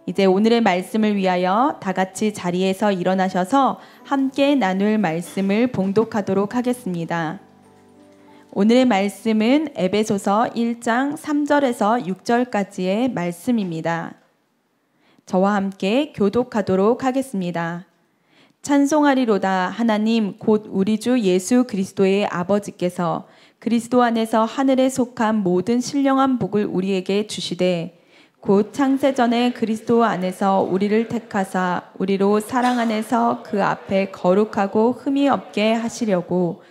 이제 오늘의 말씀을 위하여 다 같이 자리에서 일어나셔서 함께 나눌 말씀을 봉독하도록 하겠습니다. 오늘의 말씀은 에베소서 1장 3절에서 6절까지의 말씀입니다. 저와 함께 교독하도록 하겠습니다. 찬송하리로다. 하나님 곧 우리 주 예수 그리스도의 아버지께서 그리스도 안에서 하늘에 속한 모든 신령한 복을 우리에게 주시되 곧 창세전에 그리스도 안에서 우리를 택하사 우리로 사랑 안에서 그 앞에 거룩하고 흠이 없게 하시려고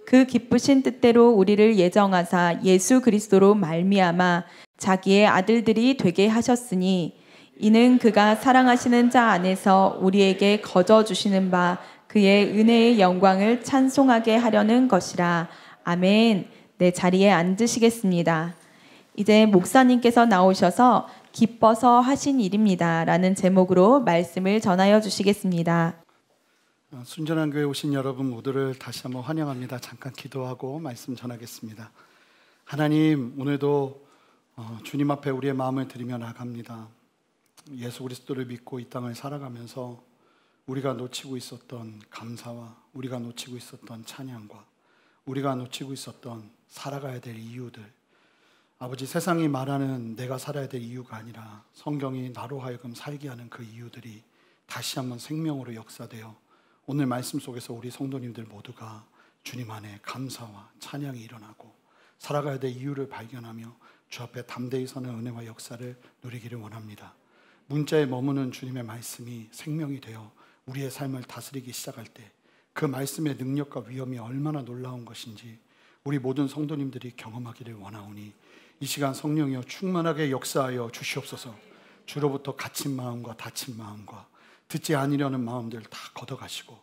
그 기쁘신 뜻대로 우리를 예정하사 예수 그리스도로 말미암아 자기의 아들들이 되게 하셨으니 이는 그가 사랑하시는 자 안에서 우리에게 거저 주시는 바 그의 은혜의 영광을 찬송하게 하려는 것이라. 아멘. 네, 자리에 앉으시겠습니다. 이제 목사님께서 나오셔서 기뻐서 하신 일입니다 라는 제목으로 말씀을 전하여 주시겠습니다. 순전한 교회 오신 여러분 모두를 다시 한번 환영합니다. 잠깐 기도하고 말씀 전하겠습니다. 하나님, 오늘도 주님 앞에 우리의 마음을 드리며 나갑니다. 예수 그리스도를 믿고 이 땅을 살아가면서 우리가 놓치고 있었던 감사와 우리가 놓치고 있었던 찬양과 우리가 놓치고 있었던 살아가야 될 이유들, 아버지, 세상이 말하는 내가 살아야 될 이유가 아니라 성경이 나로 하여금 살게 하는 그 이유들이 다시 한번 생명으로 역사되어 오늘 말씀 속에서 우리 성도님들 모두가 주님 안에 감사와 찬양이 일어나고 살아가야 될 이유를 발견하며 주 앞에 담대히 서는 은혜와 역사를 누리기를 원합니다. 문자에 머무는 주님의 말씀이 생명이 되어 우리의 삶을 다스리기 시작할 때 그 말씀의 능력과 위엄이 얼마나 놀라운 것인지 우리 모든 성도님들이 경험하기를 원하오니 이 시간 성령이여 충만하게 역사하여 주시옵소서. 주로부터 갇힌 마음과 다친 마음과 듣지 아니려는 마음들 다 걷어가시고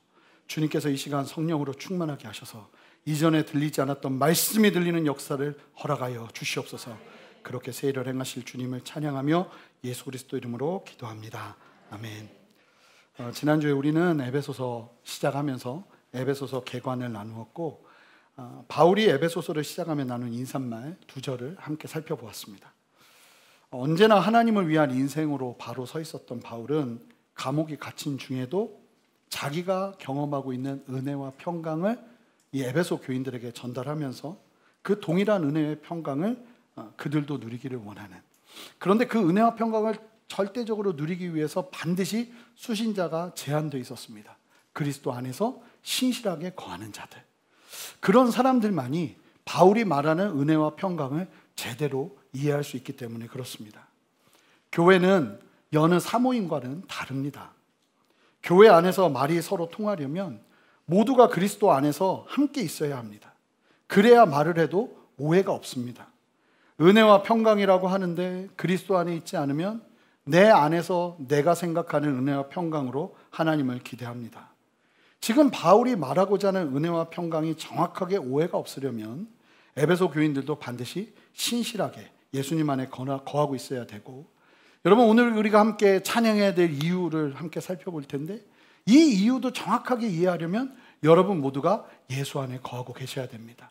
주님께서 이 시간 성령으로 충만하게 하셔서 이전에 들리지 않았던 말씀이 들리는 역사를 허락하여 주시옵소서. 그렇게 새 일을 행하실 주님을 찬양하며 예수 그리스도 이름으로 기도합니다. 아멘. 지난주에 우리는 에베소서 시작하면서 에베소서 개관을 나누었고 바울이 에베소서를 시작하며 나눈 인사말 2절을 함께 살펴보았습니다. 언제나 하나님을 위한 인생으로 바로 서 있었던 바울은 감옥이 갇힌 중에도 자기가 경험하고 있는 은혜와 평강을 이 에베소 교인들에게 전달하면서 그 동일한 은혜의 평강을 그들도 누리기를 원하는, 그런데 그 은혜와 평강을 절대적으로 누리기 위해서 반드시 수신자가 제한되어 있었습니다. 그리스도 안에서 신실하게 거하는 자들, 그런 사람들만이 바울이 말하는 은혜와 평강을 제대로 이해할 수 있기 때문에 그렇습니다. 교회는 여느 사모임과는 다릅니다. 교회 안에서 말이 서로 통하려면 모두가 그리스도 안에서 함께 있어야 합니다. 그래야 말을 해도 오해가 없습니다. 은혜와 평강이라고 하는데 그리스도 안에 있지 않으면 내 안에서 내가 생각하는 은혜와 평강으로 하나님을 기대합니다. 지금 바울이 말하고자 하는 은혜와 평강이 정확하게 오해가 없으려면 에베소 교인들도 반드시 신실하게 예수님 안에 거하고 있어야 되고, 여러분, 오늘 우리가 함께 찬양해야 될 이유를 함께 살펴볼 텐데 이 이유도 정확하게 이해하려면 여러분 모두가 예수 안에 거하고 계셔야 됩니다.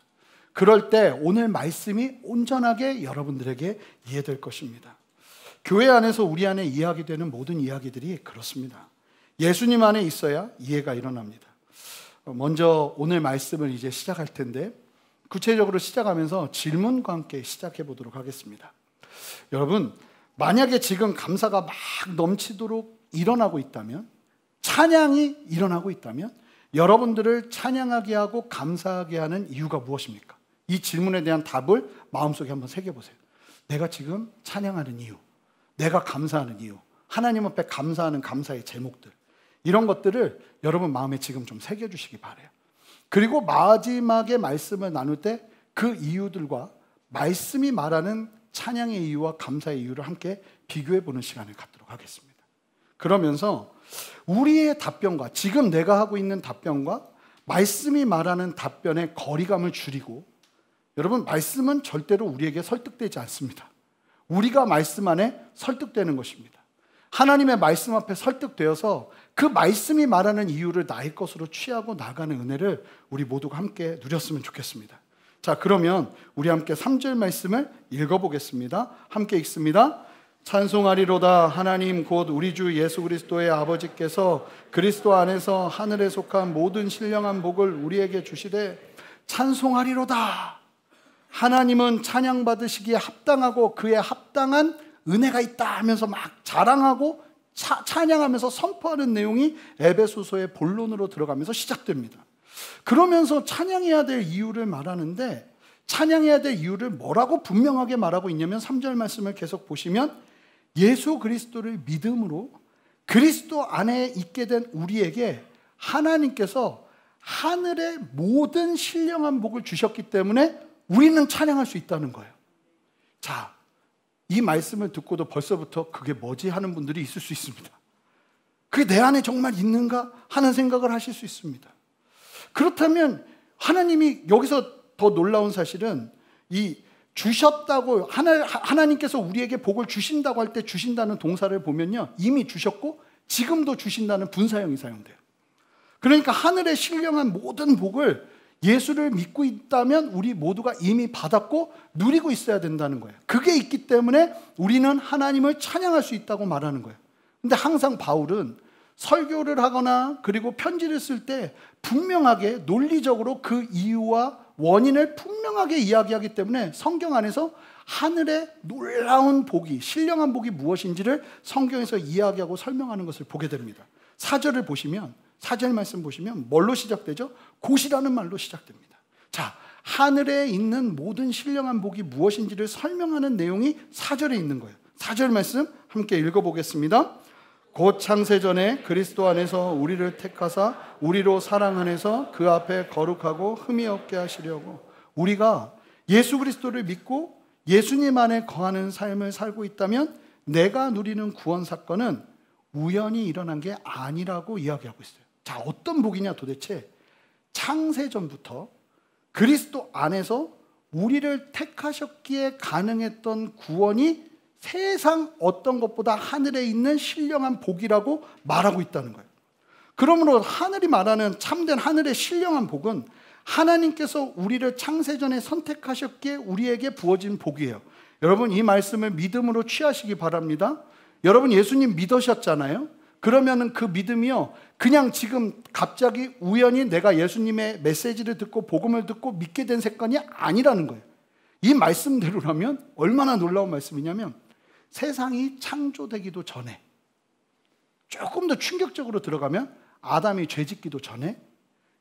그럴 때 오늘 말씀이 온전하게 여러분들에게 이해될 것입니다. 교회 안에서 우리 안에 이해하게 되는 모든 이야기들이 그렇습니다. 예수님 안에 있어야 이해가 일어납니다. 먼저 오늘 말씀을 이제 시작할 텐데 구체적으로 시작하면서 질문과 함께 시작해 보도록 하겠습니다. 여러분, 만약에 지금 감사가 막 넘치도록 일어나고 있다면, 찬양이 일어나고 있다면 여러분들을 찬양하게 하고 감사하게 하는 이유가 무엇입니까? 이 질문에 대한 답을 마음속에 한번 새겨보세요. 내가 지금 찬양하는 이유, 내가 감사하는 이유, 하나님 앞에 감사하는 감사의 제목들, 이런 것들을 여러분 마음에 지금 좀 새겨주시기 바라요. 그리고 마지막에 말씀을 나눌 때 그 이유들과 말씀이 말하는 찬양의 이유와 감사의 이유를 함께 비교해보는 시간을 갖도록 하겠습니다. 그러면서 우리의 답변과 지금 내가 하고 있는 답변과 말씀이 말하는 답변의 거리감을 줄이고, 여러분, 말씀은 절대로 우리에게 설득되지 않습니다. 우리가 말씀 안에 설득되는 것입니다. 하나님의 말씀 앞에 설득되어서 그 말씀이 말하는 이유를 나의 것으로 취하고 나가는 은혜를 우리 모두가 함께 누렸으면 좋겠습니다. 자, 그러면 우리 함께 3절 말씀을 읽어보겠습니다. 함께 읽습니다. 찬송하리로다. 하나님 곧 우리 주 예수 그리스도의 아버지께서 그리스도 안에서 하늘에 속한 모든 신령한 복을 우리에게 주시되 찬송하리로다. 하나님은 찬양받으시기에 합당하고 그에 합당한 은혜가 있다 하면서 막 자랑하고 찬양하면서 선포하는 내용이 에베소서의 본론으로 들어가면서 시작됩니다. 그러면서 찬양해야 될 이유를 말하는데, 찬양해야 될 이유를 뭐라고 분명하게 말하고 있냐면 3절 말씀을 계속 보시면 예수 그리스도를 믿음으로 그리스도 안에 있게 된 우리에게 하나님께서 하늘의 모든 신령한 복을 주셨기 때문에 우리는 찬양할 수 있다는 거예요. 자, 이 말씀을 듣고도 벌써부터 그게 뭐지 하는 분들이 있을 수 있습니다. 그게 내 안에 정말 있는가 하는 생각을 하실 수 있습니다. 그렇다면 하나님이 여기서 더 놀라운 사실은 이 주셨다고 하나님께서 우리에게 복을 주신다고 할 때 주신다는 동사를 보면요, 이미 주셨고 지금도 주신다는 분사형이 사용돼요. 그러니까 하늘의 신령한 모든 복을 예수를 믿고 있다면 우리 모두가 이미 받았고 누리고 있어야 된다는 거예요. 그게 있기 때문에 우리는 하나님을 찬양할 수 있다고 말하는 거예요. 근데 항상 바울은 설교를 하거나 그리고 편지를 쓸 때 분명하게 논리적으로 그 이유와 원인을 분명하게 이야기하기 때문에 성경 안에서 하늘의 놀라운 복이, 신령한 복이 무엇인지를 성경에서 이야기하고 설명하는 것을 보게 됩니다. 4절을 보시면, 4절 말씀 보시면 뭘로 시작되죠? 곧이라는 말로 시작됩니다. 자, 하늘에 있는 모든 신령한 복이 무엇인지를 설명하는 내용이 4절에 있는 거예요. 4절 말씀 함께 읽어보겠습니다. 곧 창세전에 그리스도 안에서 우리를 택하사 우리로 사랑 안에서 그 앞에 거룩하고 흠이 없게 하시려고, 우리가 예수 그리스도를 믿고 예수님 안에 거하는 삶을 살고 있다면 내가 누리는 구원 사건은 우연히 일어난 게 아니라고 이야기하고 있어요. 자, 어떤 복이냐 도대체? 창세전부터 그리스도 안에서 우리를 택하셨기에 가능했던 구원이 세상 어떤 것보다 하늘에 있는 신령한 복이라고 말하고 있다는 거예요. 그러므로 하늘이 말하는 참된 하늘의 신령한 복은 하나님께서 우리를 창세전에 선택하셨기에 우리에게 부어진 복이에요. 여러분, 이 말씀을 믿음으로 취하시기 바랍니다. 여러분, 예수님 믿으셨잖아요. 그러면은 그 믿음이요, 그냥 지금 갑자기 우연히 내가 예수님의 메시지를 듣고 복음을 듣고 믿게 된 사건이 아니라는 거예요. 이 말씀대로라면 얼마나 놀라운 말씀이냐면, 세상이 창조되기도 전에, 조금 더 충격적으로 들어가면 아담이 죄짓기도 전에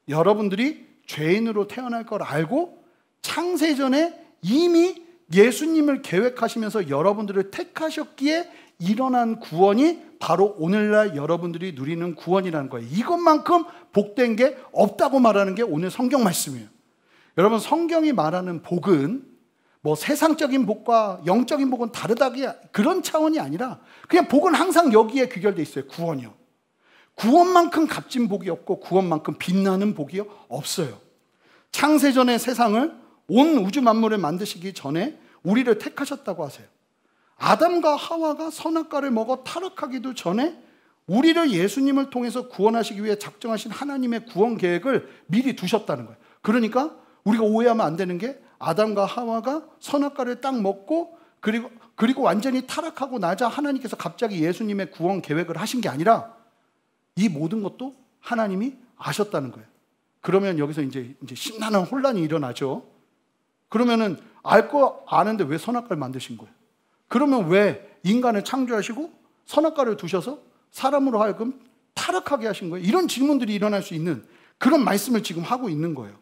여러분들이 죄인으로 태어날 걸 알고 창세전에 이미 예수님을 계획하시면서 여러분들을 택하셨기에 일어난 구원이 바로 오늘날 여러분들이 누리는 구원이라는 거예요. 이것만큼 복된 게 없다고 말하는 게 오늘 성경 말씀이에요. 여러분, 성경이 말하는 복은 뭐 세상적인 복과 영적인 복은 다르다기 그런 차원이 아니라 그냥 복은 항상 여기에 귀결되어 있어요. 구원이요. 구원만큼 값진 복이 없고 구원만큼 빛나는 복이 없어요. 창세전의 세상을, 온 우주 만물을 만드시기 전에 우리를 택하셨다고 하세요. 아담과 하와가 선악과를 먹어 타락하기도 전에 우리를 예수님을 통해서 구원하시기 위해 작정하신 하나님의 구원 계획을 미리 두셨다는 거예요. 그러니까 우리가 오해하면 안 되는 게, 아담과 하와가 선악과를 딱 먹고 그리고 완전히 타락하고 나자 하나님께서 갑자기 예수님의 구원 계획을 하신 게 아니라 이 모든 것도 하나님이 아셨다는 거예요. 그러면 여기서 이제 신나는 혼란이 일어나죠. 그러면은 알 거 아는데 왜 선악과를 만드신 거예요? 그러면 왜 인간을 창조하시고 선악과를 두셔서 사람으로 하여금 타락하게 하신 거예요? 이런 질문들이 일어날 수 있는 그런 말씀을 지금 하고 있는 거예요.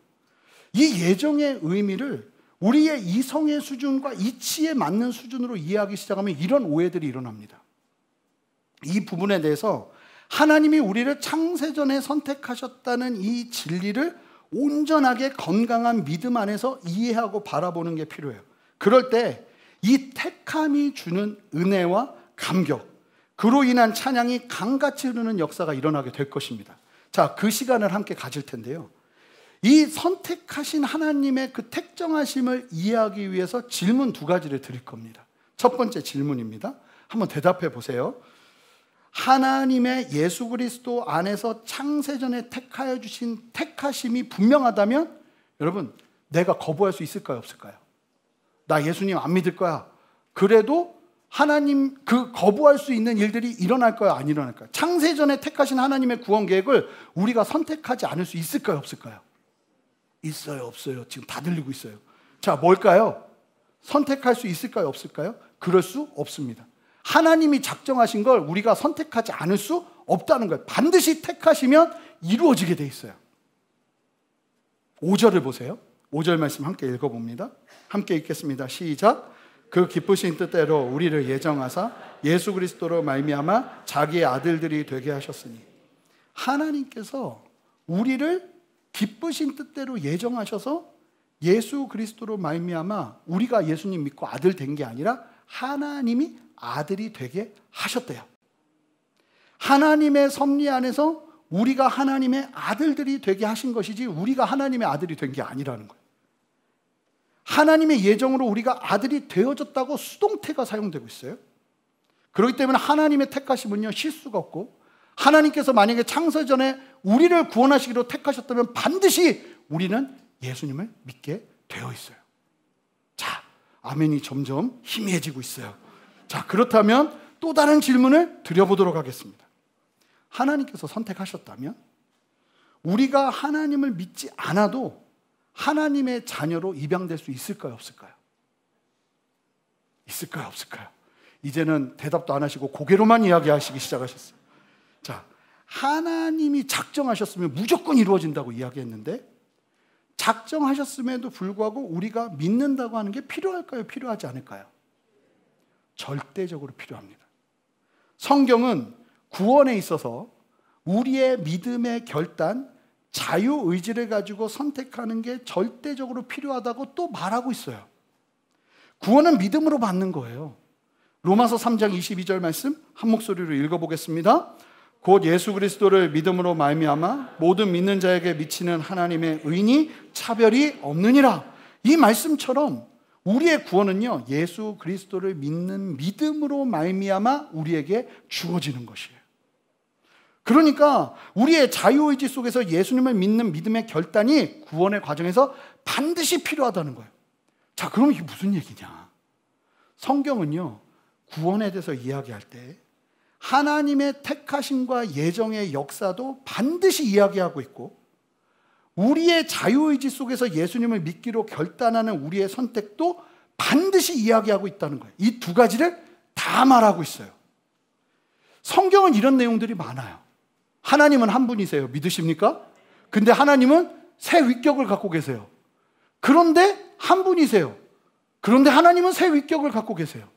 이 예정의 의미를 우리의 이성의 수준과 이치에 맞는 수준으로 이해하기 시작하면 이런 오해들이 일어납니다. 이 부분에 대해서 하나님이 우리를 창세전에 선택하셨다는 이 진리를 온전하게 건강한 믿음 안에서 이해하고 바라보는 게 필요해요. 그럴 때 이 택함이 주는 은혜와 감격, 그로 인한 찬양이 강같이 흐르는 역사가 일어나게 될 것입니다. 자, 그 시간을 함께 가질 텐데요, 이 선택하신 하나님의 그 택정하심을 이해하기 위해서 질문 2가지를 드릴 겁니다. 첫 번째 질문입니다. 한번 대답해 보세요. 하나님의 예수 그리스도 안에서 창세전에 택하여 주신 택하심이 분명하다면 여러분, 내가 거부할 수 있을까요, 없을까요? 나 예수님 안 믿을 거야. 그래도 하나님 거부할 수 있는 일들이 일어날까요? 안 일어날까요? 창세전에 택하신 하나님의 구원 계획을 우리가 선택하지 않을 수 있을까요? 없을까요? 있어요, 없어요? 지금 다 들리고 있어요. 자, 뭘까요? 선택할 수 있을까요? 없을까요? 그럴 수 없습니다. 하나님이 작정하신 걸 우리가 선택하지 않을 수 없다는 거예요. 반드시 택하시면 이루어지게 돼 있어요. 5절을 보세요. 5절 말씀 함께 읽어봅니다. 함께 읽겠습니다. 시작. 그 기쁘신 뜻대로 우리를 예정하사 예수 그리스도로 말미암아 자기의 아들들이 되게 하셨으니, 하나님께서 우리를 기쁘신 뜻대로 예정하셔서 예수 그리스도로 말미암아 우리가 예수님 믿고 아들 된 게 아니라 하나님이 아들이 되게 하셨대요. 하나님의 섭리 안에서 우리가 하나님의 아들들이 되게 하신 것이지 우리가 하나님의 아들이 된 게 아니라는 거예요. 하나님의 예정으로 우리가 아들이 되어졌다고 수동태가 사용되고 있어요. 그렇기 때문에 하나님의 택하심은요, 실수가 없고, 하나님께서 만약에 창세전에 우리를 구원하시기로 택하셨다면 반드시 우리는 예수님을 믿게 되어 있어요. 자, 아멘이 점점 희미해지고 있어요. 자, 그렇다면 또 다른 질문을 드려보도록 하겠습니다. 하나님께서 선택하셨다면 우리가 하나님을 믿지 않아도 하나님의 자녀로 입양될 수 있을까요? 없을까요? 있을까요? 없을까요? 이제는 대답도 안 하시고 고개로만 이야기하시기 시작하셨어요. 자, 하나님이 작정하셨으면 무조건 이루어진다고 이야기했는데, 작정하셨음에도 불구하고 우리가 믿는다고 하는 게 필요할까요? 필요하지 않을까요? 절대적으로 필요합니다. 성경은 구원에 있어서 우리의 믿음의 결단, 자유의지를 가지고 선택하는 게 절대적으로 필요하다고 또 말하고 있어요. 구원은 믿음으로 받는 거예요. 로마서 3장 22절 말씀 한 목소리로 읽어보겠습니다. 곧 예수 그리스도를 믿음으로 말미암아 모든 믿는 자에게 미치는 하나님의 의니 차별이 없느니라. 이 말씀처럼 우리의 구원은요, 예수 그리스도를 믿는 믿음으로 말미암아 우리에게 주어지는 것이에요. 그러니까 우리의 자유의지 속에서 예수님을 믿는 믿음의 결단이 구원의 과정에서 반드시 필요하다는 거예요. 자, 그럼 이게 무슨 얘기냐? 성경은요, 구원에 대해서 이야기할 때 하나님의 택하심과 예정의 역사도 반드시 이야기하고 있고, 우리의 자유의지 속에서 예수님을 믿기로 결단하는 우리의 선택도 반드시 이야기하고 있다는 거예요. 이 두 가지를 다 말하고 있어요. 성경은 이런 내용들이 많아요. 하나님은 한 분이세요. 믿으십니까? 근데 하나님은 새 위격을 갖고 계세요. 그런데 한 분이세요. 그런데 하나님은 새 위격을 갖고 계세요.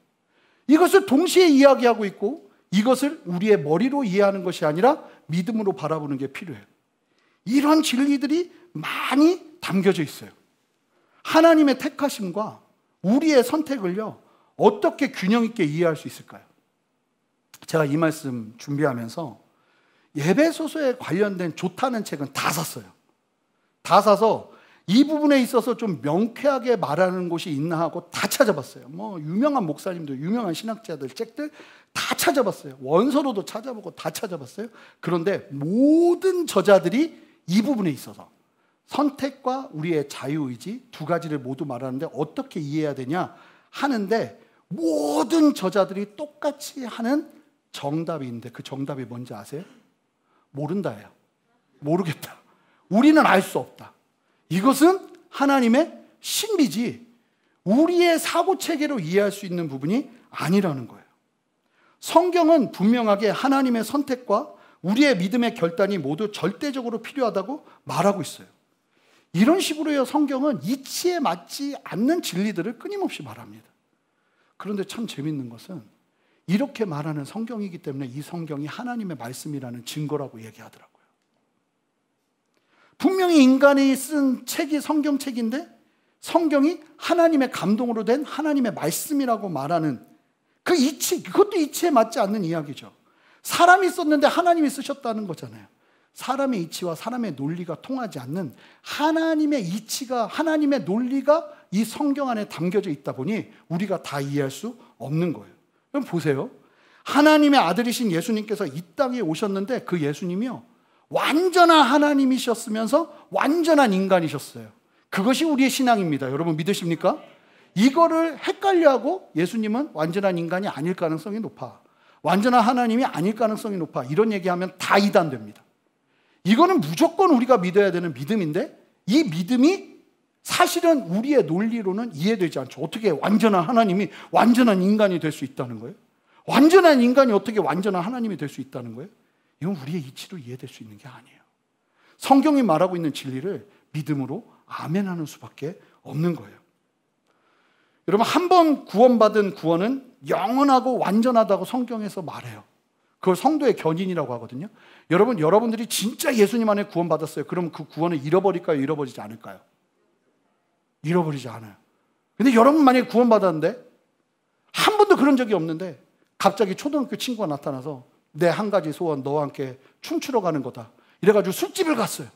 이것을 동시에 이야기하고 있고, 이것을 우리의 머리로 이해하는 것이 아니라 믿음으로 바라보는 게 필요해요. 이런 진리들이 많이 담겨져 있어요. 하나님의 택하심과 우리의 선택을요, 어떻게 균형 있게 이해할 수 있을까요? 제가 이 말씀 준비하면서 에베소서에 관련된 좋다는 책은 다 샀어요. 다 사서 이 부분에 있어서 좀 명쾌하게 말하는 곳이 있나 하고 다 찾아봤어요. 뭐 유명한 목사님들, 유명한 신학자들 책들 다 찾아봤어요. 원서로도 찾아보고 다 찾아봤어요. 그런데 모든 저자들이 이 부분에 있어서 선택과 우리의 자유의지 두 가지를 모두 말하는데 어떻게 이해해야 되냐 하는데, 모든 저자들이 똑같이 하는 정답이 있는데, 그 정답이 뭔지 아세요? 모른다예요. 모르겠다. 우리는 알 수 없다. 이것은 하나님의 신비지 우리의 사고체계로 이해할 수 있는 부분이 아니라는 거예요. 성경은 분명하게 하나님의 선택과 우리의 믿음의 결단이 모두 절대적으로 필요하다고 말하고 있어요. 이런 식으로요, 성경은 이치에 맞지 않는 진리들을 끊임없이 말합니다. 그런데 참 재밌는 것은 이렇게 말하는 성경이기 때문에 이 성경이 하나님의 말씀이라는 증거라고 얘기하더라고요. 분명히 인간이 쓴 책이 성경책인데 성경이 하나님의 감동으로 된 하나님의 말씀이라고 말하는 그 이치, 그것도 이치에 맞지 않는 이야기죠. 사람이 썼는데 하나님이 쓰셨다는 거잖아요. 사람의 이치와 사람의 논리가 통하지 않는 하나님의 이치가, 하나님의 논리가 이 성경 안에 담겨져 있다 보니 우리가 다 이해할 수 없는 거예요. 그럼 보세요. 하나님의 아들이신 예수님께서 이 땅에 오셨는데 그 예수님이요, 완전한 하나님이셨으면서 완전한 인간이셨어요. 그것이 우리의 신앙입니다. 여러분 믿으십니까? 이거를 헷갈려하고 예수님은 완전한 인간이 아닐 가능성이 높아, 완전한 하나님이 아닐 가능성이 높아, 이런 얘기하면 다 이단됩니다. 이거는 무조건 우리가 믿어야 되는 믿음인데 이 믿음이 사실은 우리의 논리로는 이해되지 않죠. 어떻게 완전한 하나님이 완전한 인간이 될 수 있다는 거예요? 완전한 인간이 어떻게 완전한 하나님이 될 수 있다는 거예요? 이건 우리의 이치로 이해될 수 있는 게 아니에요. 성경이 말하고 있는 진리를 믿음으로 아멘하는 수밖에 없는 거예요. 여러분, 한 번 구원받은 구원은 영원하고 완전하다고 성경에서 말해요. 그걸 성도의 견인이라고 하거든요. 여러분, 여러분들이 진짜 예수님 안에 구원받았어요. 그럼 그 구원을 잃어버릴까요? 잃어버리지 않을까요? 잃어버리지 않아요. 근데 여러분 만약에 구원받았는데 한 번도 그런 적이 없는데 갑자기 초등학교 친구가 나타나서 내 한 가지 소원, 너와 함께 춤추러 가는 거다, 이래가지고 술집을 갔어요.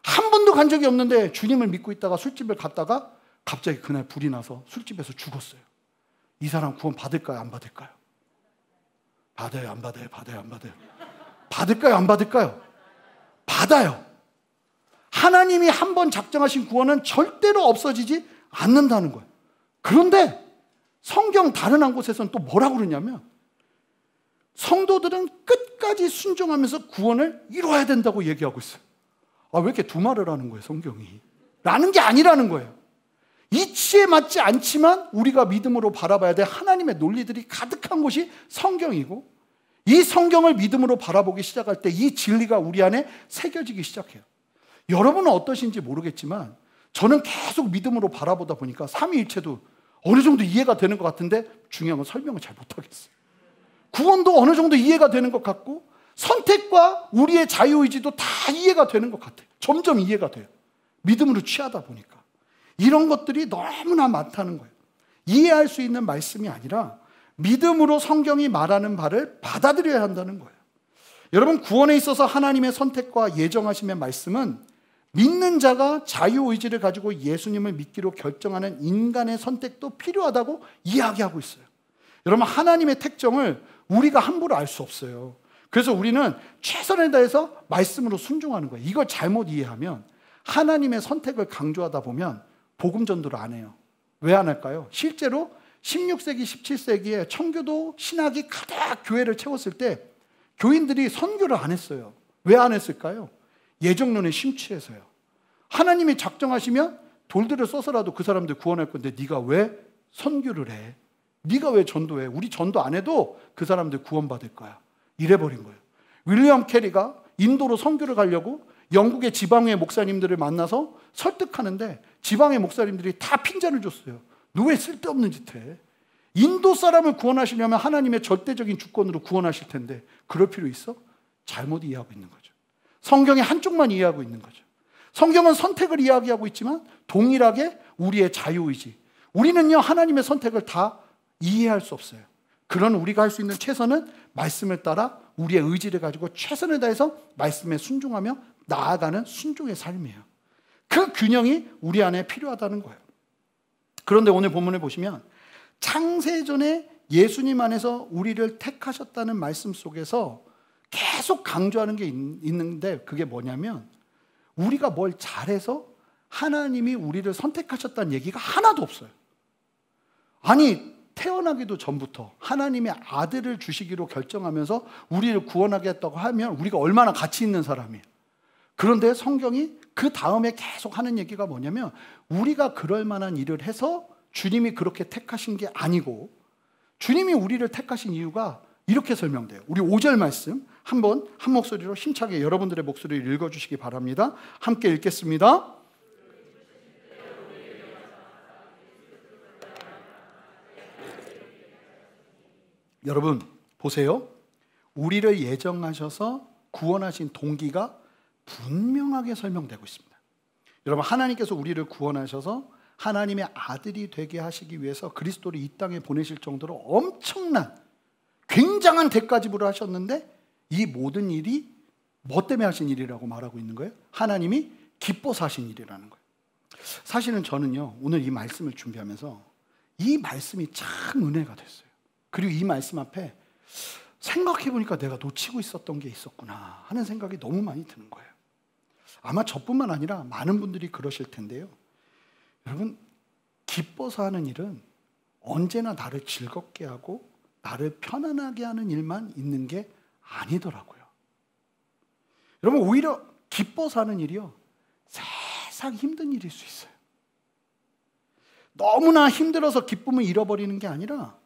한 번도 간 적이 없는데 주님을 믿고 있다가 술집을 갔다가 갑자기 그날 불이 나서 술집에서 죽었어요. 이 사람 구원 받을까요? 안 받을까요? 받아요? 안 받아요? 받아요? 안 받아요? 받을까요? 안 받을까요? 받아요. 하나님이 한 번 작정하신 구원은 절대로 없어지지 않는다는 거예요. 그런데 성경 다른 한 곳에서는 또 뭐라고 그러냐면 성도들은 끝까지 순종하면서 구원을 이루어야 된다고 얘기하고 있어요. 왜 이렇게 두 말을 하는 거예요, 성경이? 라는 게 아니라는 거예요. 이치에 맞지 않지만 우리가 믿음으로 바라봐야 될 하나님의 논리들이 가득한 곳이 성경이고, 이 성경을 믿음으로 바라보기 시작할 때 이 진리가 우리 안에 새겨지기 시작해요. 여러분은 어떠신지 모르겠지만 저는 계속 믿음으로 바라보다 보니까 삼위일체도 어느 정도 이해가 되는 것 같은데 중요한 건 설명을 잘 못하겠어요. 구원도 어느 정도 이해가 되는 것 같고 선택과 우리의 자유의지도 다 이해가 되는 것 같아요. 점점 이해가 돼요. 믿음으로 취하다 보니까. 이런 것들이 너무나 많다는 거예요. 이해할 수 있는 말씀이 아니라 믿음으로 성경이 말하는 바를 받아들여야 한다는 거예요. 여러분, 구원에 있어서 하나님의 선택과 예정하심의 말씀은 믿는 자가 자유의지를 가지고 예수님을 믿기로 결정하는 인간의 선택도 필요하다고 이야기하고 있어요. 여러분, 하나님의 택정을 우리가 함부로 알 수 없어요. 그래서 우리는 최선을 다해서 말씀으로 순종하는 거예요. 이걸 잘못 이해하면 하나님의 선택을 강조하다 보면 복음 전도를 안 해요. 왜 안 할까요? 실제로 16세기, 17세기에 청교도 신학이 가득 교회를 채웠을 때 교인들이 선교를 안 했어요. 왜 안 했을까요? 예정론에 심취해서요. 하나님이 작정하시면 돌들을 써서라도 그 사람들 구원할 건데 네가 왜 선교를 해? 네가 왜 전도해? 우리 전도 안 해도 그 사람들 구원받을 거야. 이래버린 거예요. 윌리엄 캐리가 인도로 선교를 가려고 영국의 지방의 목사님들을 만나서 설득하는데 지방의 목사님들이 다 핀잔을 줬어요. 너 왜 쓸데없는 짓 해? 인도 사람을 구원하시려면 하나님의 절대적인 주권으로 구원하실 텐데 그럴 필요 있어? 잘못 이해하고 있는 거죠. 성경의 한쪽만 이해하고 있는 거죠. 성경은 선택을 이야기하고 있지만 동일하게 우리의 자유의지, 우리는요 하나님의 선택을 다 이해할 수 없어요. 그런 우리가 할 수 있는 최선은 말씀을 따라 우리의 의지를 가지고 최선을 다해서 말씀에 순종하며 나아가는 순종의 삶이에요. 그 균형이 우리 안에 필요하다는 거예요. 그런데 오늘 본문을 보시면 창세전에 예수님 안에서 우리를 택하셨다는 말씀 속에서 계속 강조하는 게 있는데 그게 뭐냐면 우리가 뭘 잘해서 하나님이 우리를 선택하셨다는 얘기가 하나도 없어요. 아니, 태어나기도 전부터 하나님의 아들을 주시기로 결정하면서 우리를 구원하겠다고 하면 우리가 얼마나 가치 있는 사람이에요. 그런데 성경이 그 다음에 계속 하는 얘기가 뭐냐면 우리가 그럴 만한 일을 해서 주님이 그렇게 택하신 게 아니고 주님이 우리를 택하신 이유가 이렇게 설명돼요. 우리 5절 말씀 한번 한 목소리로 힘차게 여러분들의 목소리를 읽어주시기 바랍니다. 함께 읽겠습니다. 여러분 보세요. 우리를 예정하셔서 구원하신 동기가 분명하게 설명되고 있습니다. 여러분, 하나님께서 우리를 구원하셔서 하나님의 아들이 되게 하시기 위해서 그리스도를 이 땅에 보내실 정도로 엄청난 굉장한 대가 지불을 하셨는데 이 모든 일이 뭐 때문에 하신 일이라고 말하고 있는 거예요? 하나님이 기뻐서 하신 일이라는 거예요. 사실은 저는요 오늘 이 말씀을 준비하면서 이 말씀이 참 은혜가 됐어요. 그리고 이 말씀 앞에 생각해보니까 내가 놓치고 있었던 게 있었구나 하는 생각이 너무 많이 드는 거예요. 아마 저뿐만 아니라 많은 분들이 그러실 텐데요. 여러분, 기뻐서 하는 일은 언제나 나를 즐겁게 하고 나를 편안하게 하는 일만 있는 게 아니더라고요. 여러분, 오히려 기뻐서 하는 일이요, 세상 힘든 일일 수 있어요. 너무나 힘들어서 기쁨을 잃어버리는 게 아니라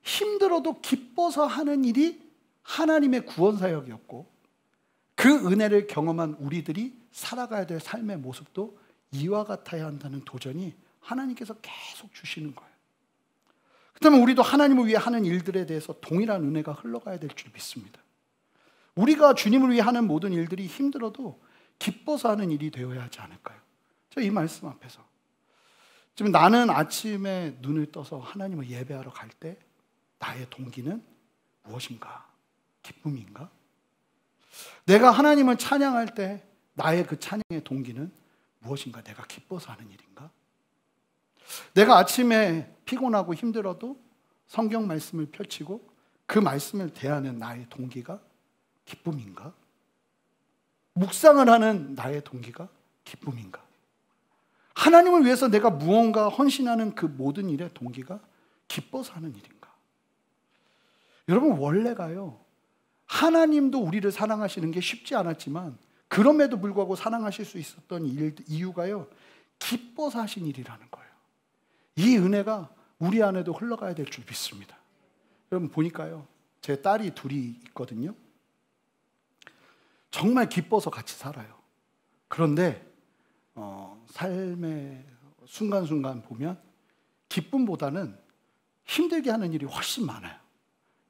힘들어도 기뻐서 하는 일이 하나님의 구원 사역이었고, 그 은혜를 경험한 우리들이 살아가야 될 삶의 모습도 이와 같아야 한다는 도전이 하나님께서 계속 주시는 거예요. 그렇다면 우리도 하나님을 위해 하는 일들에 대해서 동일한 은혜가 흘러가야 될 줄 믿습니다. 우리가 주님을 위해 하는 모든 일들이 힘들어도 기뻐서 하는 일이 되어야 하지 않을까요? 저 이 말씀 앞에서 지금 나는 아침에 눈을 떠서 하나님을 예배하러 갈 때 나의 동기는 무엇인가? 기쁨인가? 내가 하나님을 찬양할 때 나의 그 찬양의 동기는 무엇인가? 내가 기뻐서 하는 일인가? 내가 아침에 피곤하고 힘들어도 성경 말씀을 펼치고 그 말씀을 대하는 나의 동기가 기쁨인가? 묵상을 하는 나의 동기가 기쁨인가? 하나님을 위해서 내가 무언가 헌신하는 그 모든 일의 동기가 기뻐서 하는 일인가? 여러분, 원래가요, 하나님도 우리를 사랑하시는 게 쉽지 않았지만 그럼에도 불구하고 사랑하실 수 있었던 이유가요, 기뻐서 하신 일이라는 거예요. 이 은혜가 우리 안에도 흘러가야 될 줄 믿습니다. 여러분, 보니까요, 제 딸이 둘이 있거든요. 정말 기뻐서 같이 살아요. 그런데 삶의 순간순간 보면 기쁨보다는 힘들게 하는 일이 훨씬 많아요.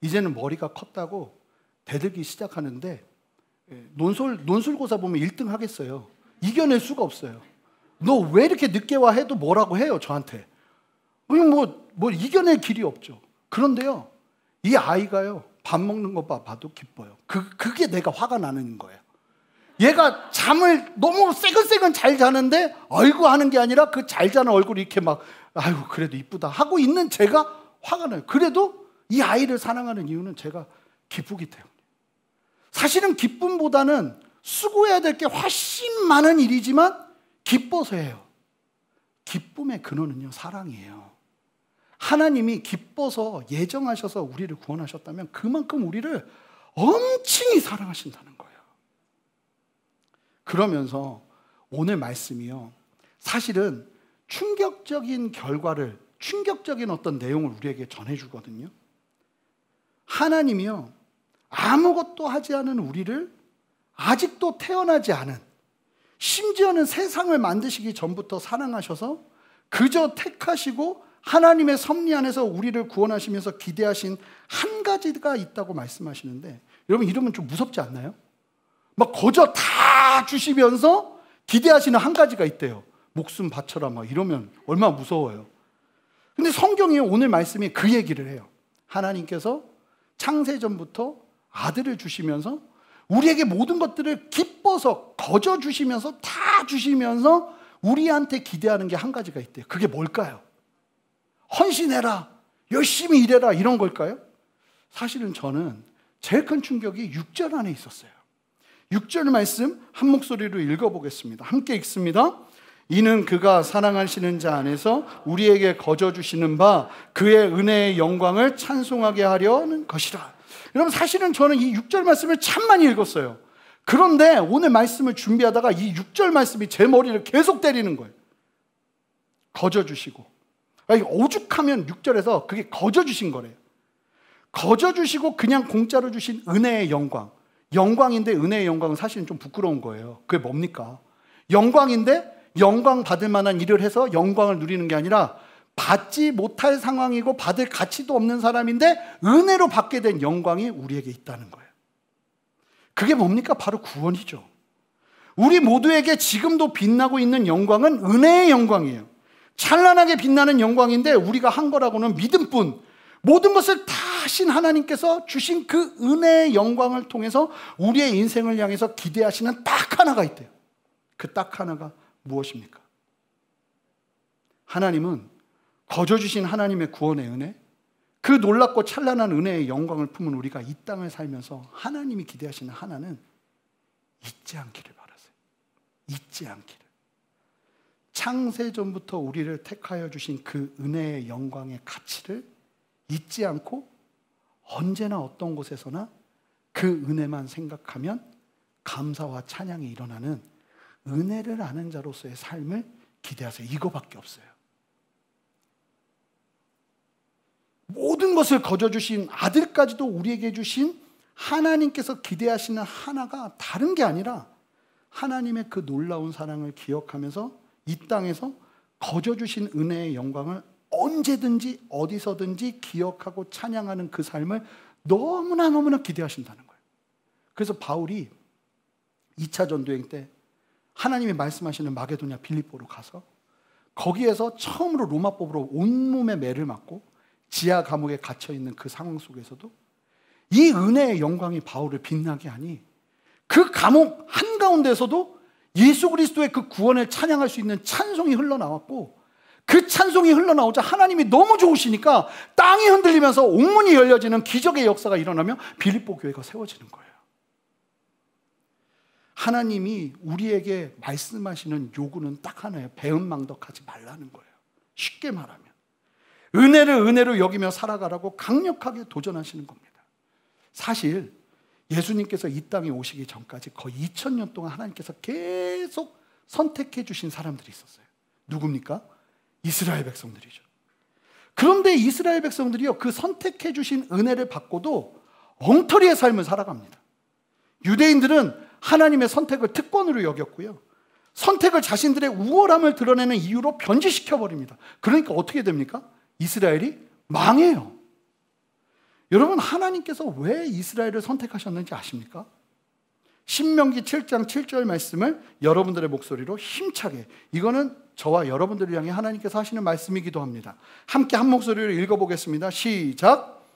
이제는 머리가 컸다고 대들기 시작하는데, 논술고사 보면 1등 하겠어요. 이겨낼 수가 없어요. 너 왜 이렇게 늦게 와 해도 뭐라고 해요, 저한테. 뭐 이겨낼 길이 없죠. 그런데요, 이 아이가요, 밥 먹는 거 봐도 기뻐요. 그게 내가 화가 나는 거예요. 얘가 잠을 너무 새근새근 잘 자는데 아이고 하는 게 아니라 그 잘 자는 얼굴이 이렇게 막 아이고 그래도 이쁘다 하고 있는 제가 화가 나요. 그래도 이 아이를 사랑하는 이유는 제가 기쁘기 때문에. 사실은 기쁨보다는 수고해야 될 게 훨씬 많은 일이지만 기뻐서 해요. 기쁨의 근원은요, 사랑이에요. 하나님이 기뻐서 예정하셔서 우리를 구원하셨다면 그만큼 우리를 엄청히 사랑하신다는 거예요. 그러면서 오늘 말씀이요, 사실은 충격적인 결과를, 충격적인 어떤 내용을 우리에게 전해주거든요. 하나님이요, 아무것도 하지 않은 우리를 아직도 태어나지 않은, 심지어는 세상을 만드시기 전부터 사랑하셔서 그저 택하시고 하나님의 섭리 안에서 우리를 구원하시면서 기대하신 한 가지가 있다고 말씀하시는데, 여러분, 이러면 좀 무섭지 않나요? 막 거저 다 주시면서 기대하시는 한 가지가 있대요. 목숨 바쳐라 막 이러면 얼마나 무서워요. 근데 성경이 오늘 말씀이 그 얘기를 해요. 하나님께서 창세전부터 아들을 주시면서 우리에게 모든 것들을 기뻐서 거저 주시면서 다 주시면서 우리한테 기대하는 게 한 가지가 있대요. 그게 뭘까요? 헌신해라, 열심히 일해라, 이런 걸까요? 사실은 저는 제일 큰 충격이 6절 안에 있었어요. 6절 말씀 한 목소리로 읽어보겠습니다. 함께 읽습니다. 이는 그가 사랑하시는 자 안에서 우리에게 거저 주시는 바 그의 은혜의 영광을 찬송하게 하려는 것이라. 여러분, 사실은 저는 이 6절 말씀을 참 많이 읽었어요. 그런데 오늘 말씀을 준비하다가 이 6절 말씀이 제 머리를 계속 때리는 거예요. 거저 주시고, 오죽하면 6절에서 그게 거저 주신 거래요. 거저 주시고 그냥 공짜로 주신 은혜의 영광. 영광인데 은혜의 영광은 사실은 좀 부끄러운 거예요. 그게 뭡니까? 영광인데 영광 받을 만한 일을 해서 영광을 누리는 게 아니라 받지 못할 상황이고 받을 가치도 없는 사람인데 은혜로 받게 된 영광이 우리에게 있다는 거예요. 그게 뭡니까? 바로 구원이죠. 우리 모두에게 지금도 빛나고 있는 영광은 은혜의 영광이에요. 찬란하게 빛나는 영광인데 우리가 한 거라고는 믿음뿐, 모든 것을 다 하신 하나님께서 주신 그 은혜의 영광을 통해서 우리의 인생을 향해서 기대하시는 딱 하나가 있대요. 그 딱 하나가 무엇입니까? 하나님은 거저 주신 하나님의 구원의 은혜, 그 놀랍고 찬란한 은혜의 영광을 품은 우리가 이 땅을 살면서 하나님이 기대하시는 하나는 잊지 않기를 바라세요. 잊지 않기를. 창세전부터 우리를 택하여 주신 그 은혜의 영광의 가치를 잊지 않고 언제나 어떤 곳에서나 그 은혜만 생각하면 감사와 찬양이 일어나는 은혜를 아는 자로서의 삶을 기대하세요. 이거밖에 없어요. 모든 것을 거저주신 아들까지도 우리에게 주신 하나님께서 기대하시는 하나가 다른 게 아니라 하나님의 그 놀라운 사랑을 기억하면서 이 땅에서 거저주신 은혜의 영광을 언제든지 어디서든지 기억하고 찬양하는 그 삶을 너무나 기대하신다는 거예요. 그래서 바울이 2차 전도행 때 하나님이 말씀하시는 마게도냐 빌립보로 가서 거기에서 처음으로 로마법으로 온몸에 매를 맞고 지하 감옥에 갇혀있는 그 상황 속에서도 이 은혜의 영광이 바울을 빛나게 하니 그 감옥 한가운데서도 예수 그리스도의 그 구원을 찬양할 수 있는 찬송이 흘러나왔고, 그 찬송이 흘러나오자 하나님이 너무 좋으시니까 땅이 흔들리면서 옥문이 열려지는 기적의 역사가 일어나며 빌립보 교회가 세워지는 거예요. 하나님이 우리에게 말씀하시는 요구는 딱 하나예요. 배은망덕하지 말라는 거예요. 쉽게 말하면 은혜를 은혜로 여기며 살아가라고 강력하게 도전하시는 겁니다. 사실 예수님께서 이 땅에 오시기 전까지 거의 2000년 동안 하나님께서 계속 선택해 주신 사람들이 있었어요. 누굽니까? 이스라엘 백성들이죠. 그런데 이스라엘 백성들이요, 그 선택해 주신 은혜를 받고도 엉터리의 삶을 살아갑니다. 유대인들은 하나님의 선택을 특권으로 여겼고요, 선택을 자신들의 우월함을 드러내는 이유로 변질시켜버립니다. 그러니까 어떻게 됩니까? 이스라엘이 망해요. 여러분, 하나님께서 왜 이스라엘을 선택하셨는지 아십니까? 신명기 7장 7절 말씀을 여러분들의 목소리로 힘차게, 이거는 저와 여러분들을 향해 하나님께서 하시는 말씀이기도 합니다. 함께 한 목소리로 읽어보겠습니다. 시작.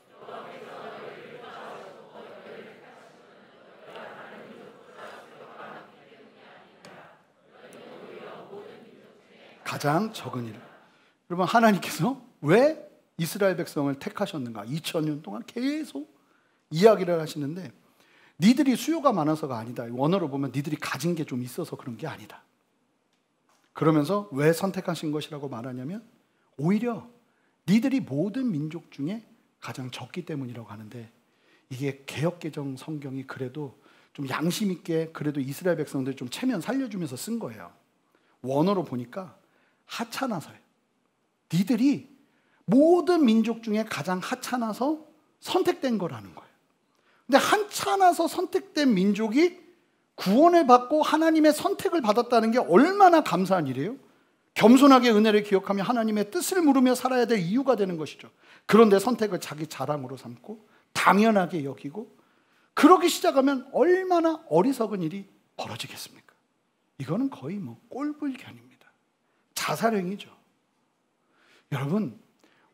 가장 적은 일. 여러분, 하나님께서 왜 이스라엘 백성을 택하셨는가? 2000년 동안 계속 이야기를 하시는데, 니들이 수요가 많아서가 아니다. 원어로 보면 니들이 가진 게 좀 있어서 그런 게 아니다. 그러면서 왜 선택하신 것이라고 말하냐면, 오히려 니들이 모든 민족 중에 가장 적기 때문이라고 하는데, 이게 개역개정 성경이 그래도 좀 양심 있게 그래도 이스라엘 백성들 좀 체면 살려주면서 쓴 거예요. 원어로 보니까 하찮아서요. 니들이 모든 민족 중에 가장 하찮아서 선택된 거라는 거예요. 근데 하찮아서 선택된 민족이 구원을 받고 하나님의 선택을 받았다는 게 얼마나 감사한 일이에요. 겸손하게 은혜를 기억하며 하나님의 뜻을 물으며 살아야 될 이유가 되는 것이죠. 그런데 선택을 자기 자랑으로 삼고 당연하게 여기고 그러기 시작하면 얼마나 어리석은 일이 벌어지겠습니까? 이거는 거의 꼴불견입니다. 자살행위죠. 여러분,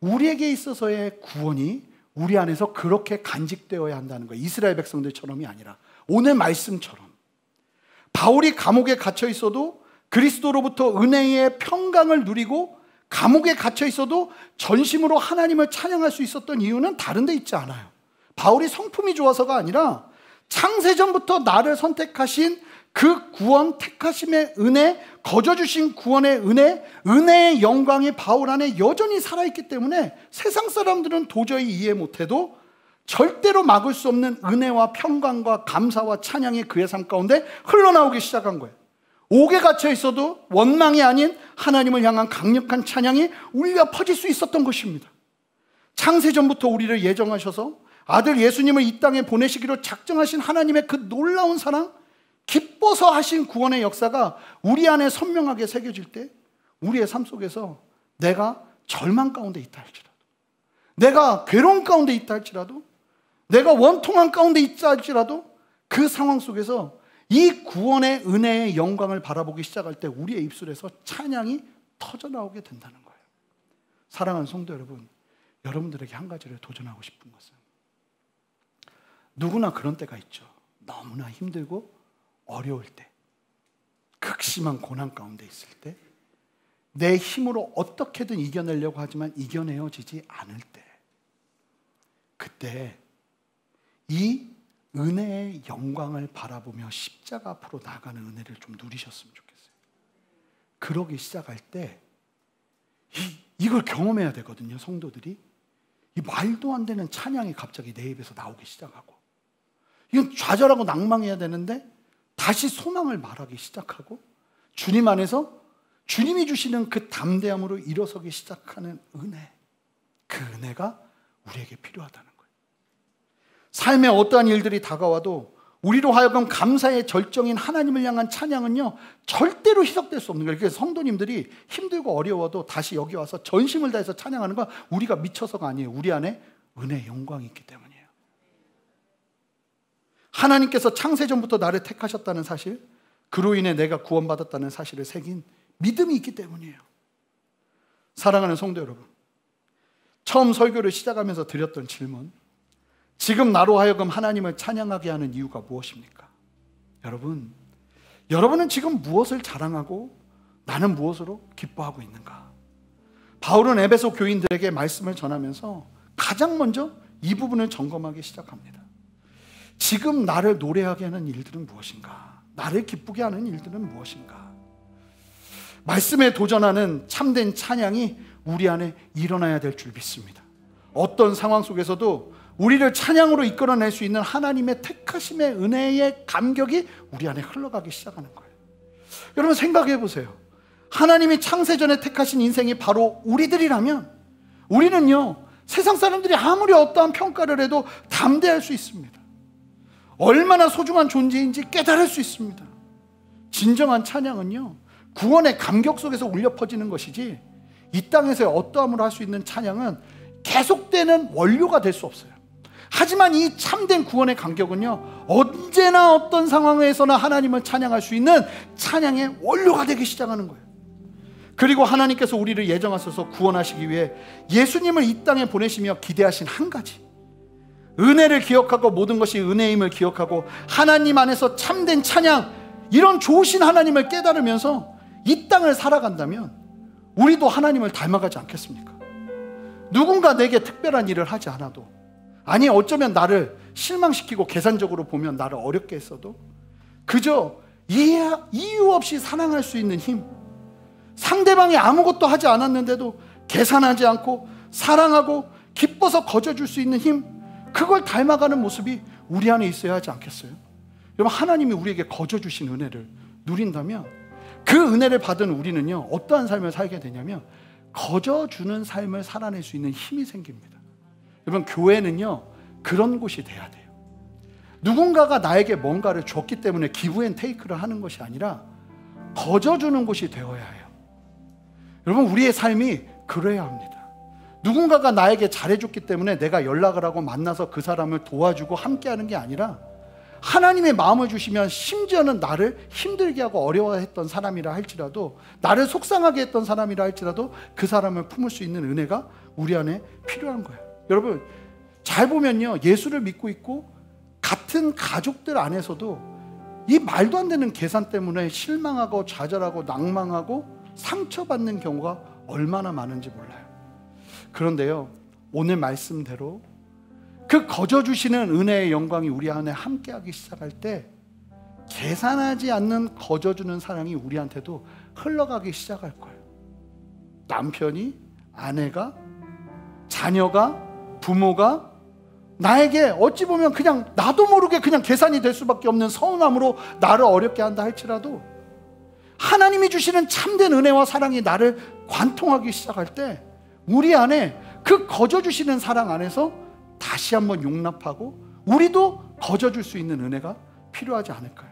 우리에게 있어서의 구원이 우리 안에서 그렇게 간직되어야 한다는 거예요. 이스라엘 백성들처럼이 아니라 오늘 말씀처럼 바울이 감옥에 갇혀 있어도 그리스도로부터 은혜의 평강을 누리고 감옥에 갇혀 있어도 전심으로 하나님을 찬양할 수 있었던 이유는 다른 데 있지 않아요. 바울이 성품이 좋아서가 아니라 창세전부터 나를 선택하신 그 구원, 택하심의 은혜, 거저주신 구원의 은혜, 은혜의 영광이 바울 안에 여전히 살아있기 때문에 세상 사람들은 도저히 이해 못해도 절대로 막을 수 없는 은혜와 평강과 감사와 찬양이 그의 삶 가운데 흘러나오기 시작한 거예요. 옥에 갇혀 있어도 원망이 아닌 하나님을 향한 강력한 찬양이 울려 퍼질 수 있었던 것입니다. 창세전부터 우리를 예정하셔서 아들 예수님을 이 땅에 보내시기로 작정하신 하나님의 그 놀라운 사랑, 기뻐서 하신 구원의 역사가 우리 안에 선명하게 새겨질 때 우리의 삶 속에서 내가 절망 가운데 있다 할지라도, 내가 괴로움 가운데 있다 할지라도, 내가 원통한 가운데 있다 할지라도 그 상황 속에서 이 구원의 은혜의 영광을 바라보기 시작할 때 우리의 입술에서 찬양이 터져나오게 된다는 거예요. 사랑하는 성도 여러분, 여러분들에게 한 가지를 도전하고 싶은 것은, 누구나 그런 때가 있죠. 너무나 힘들고 어려울 때, 극심한 고난 가운데 있을 때, 내 힘으로 어떻게든 이겨내려고 하지만 이겨내어지지 않을 때, 그때 이 은혜의 영광을 바라보며 십자가 앞으로 나가는 은혜를 좀 누리셨으면 좋겠어요. 그러기 시작할 때 이걸 경험해야 되거든요. 성도들이 이 말도 안 되는 찬양이 갑자기 내 입에서 나오기 시작하고, 이건 좌절하고 낭망해야 되는데 다시 소망을 말하기 시작하고, 주님 안에서 주님이 주시는 그 담대함으로 일어서기 시작하는 은혜, 그 은혜가 우리에게 필요하다는 거예요. 삶에 어떠한 일들이 다가와도 우리로 하여금 감사의 절정인 하나님을 향한 찬양은요, 절대로 희석될 수 없는 거예요. 그래서 성도님들이 힘들고 어려워도 다시 여기 와서 전심을 다해서 찬양하는 건 우리가 미쳐서가 아니에요. 우리 안에 은혜의 영광이 있기 때문이에요. 하나님께서 창세전부터 나를 택하셨다는 사실, 그로 인해 내가 구원받았다는 사실을 새긴 믿음이 있기 때문이에요. 사랑하는 성도 여러분, 처음 설교를 시작하면서 드렸던 질문, 지금 나로 하여금 하나님을 찬양하게 하는 이유가 무엇입니까? 여러분은 지금 무엇을 자랑하고 나는 무엇으로 기뻐하고 있는가? 바울은 에베소 교인들에게 말씀을 전하면서 가장 먼저 이 부분을 점검하기 시작합니다. 지금 나를 노래하게 하는 일들은 무엇인가? 나를 기쁘게 하는 일들은 무엇인가? 말씀에 도전하는 참된 찬양이 우리 안에 일어나야 될 줄 믿습니다. 어떤 상황 속에서도 우리를 찬양으로 이끌어낼 수 있는 하나님의 택하심의 은혜의 감격이 우리 안에 흘러가기 시작하는 거예요. 여러분 생각해 보세요. 하나님이 창세전에 택하신 인생이 바로 우리들이라면 우리는요, 세상 사람들이 아무리 어떠한 평가를 해도 담대할 수 있습니다. 얼마나 소중한 존재인지 깨달을 수 있습니다. 진정한 찬양은요, 구원의 감격 속에서 울려 퍼지는 것이지, 이 땅에서의 어떠함으로 할 수 있는 찬양은 계속되는 원료가 될 수 없어요. 하지만 이 참된 구원의 감격은요, 언제나 어떤 상황에서나 하나님을 찬양할 수 있는 찬양의 원료가 되기 시작하는 거예요. 그리고 하나님께서 우리를 예정하셔서 구원하시기 위해 예수님을 이 땅에 보내시며 기대하신 한 가지, 은혜를 기억하고 모든 것이 은혜임을 기억하고 하나님 안에서 참된 찬양, 이런 좋으신 하나님을 깨달으면서 이 땅을 살아간다면 우리도 하나님을 닮아가지 않겠습니까? 누군가 내게 특별한 일을 하지 않아도, 아니 어쩌면 나를 실망시키고 계산적으로 보면 나를 어렵게 했어도 그저 이유 없이 사랑할 수 있는 힘, 상대방이 아무것도 하지 않았는데도 계산하지 않고 사랑하고 기뻐서 거저줄 수 있는 힘, 그걸 닮아가는 모습이 우리 안에 있어야 하지 않겠어요? 여러분, 하나님이 우리에게 거저주신 은혜를 누린다면 그 은혜를 받은 우리는요, 어떠한 삶을 살게 되냐면 거저주는 삶을 살아낼 수 있는 힘이 생깁니다. 여러분, 교회는요 그런 곳이 돼야 돼요. 누군가가 나에게 뭔가를 줬기 때문에 기브 앤 테이크를 하는 것이 아니라 거저주는 곳이 되어야 해요. 여러분, 우리의 삶이 그래야 합니다. 누군가가 나에게 잘해줬기 때문에 내가 연락을 하고 만나서 그 사람을 도와주고 함께하는 게 아니라, 하나님의 마음을 주시면 심지어는 나를 힘들게 하고 어려워했던 사람이라 할지라도, 나를 속상하게 했던 사람이라 할지라도 그 사람을 품을 수 있는 은혜가 우리 안에 필요한 거예요. 여러분, 잘 보면요, 예수를 믿고 있고 같은 가족들 안에서도 이 말도 안 되는 계산 때문에 실망하고 좌절하고 낭망하고 상처받는 경우가 얼마나 많은지 몰라요. 그런데요, 오늘 말씀대로 그 거저주시는 은혜의 영광이 우리 안에 함께하기 시작할 때 계산하지 않는 거저주는 사랑이 우리한테도 흘러가기 시작할 거예요. 남편이, 아내가, 자녀가, 부모가 나에게 어찌 보면 그냥 나도 모르게 그냥 계산이 될 수밖에 없는 서운함으로 나를 어렵게 한다 할지라도, 하나님이 주시는 참된 은혜와 사랑이 나를 관통하기 시작할 때 우리 안에 그 거저주시는 사랑 안에서 다시 한번 용납하고 우리도 거저줄 수 있는 은혜가 필요하지 않을까요?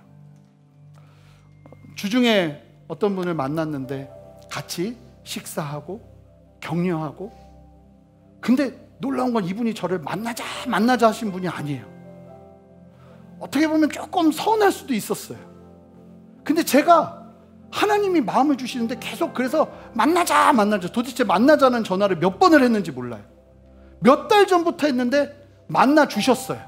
주중에 어떤 분을 만났는데 같이 식사하고 격려하고, 근데 놀라운 건 이분이 저를 만나자 하신 분이 아니에요. 어떻게 보면 조금 서운할 수도 있었어요. 근데 제가 하나님이 마음을 주시는데 계속 그래서 만나자 도대체 만나자는 전화를 몇 번을 했는지 몰라요. 몇 달 전부터 했는데 만나 주셨어요.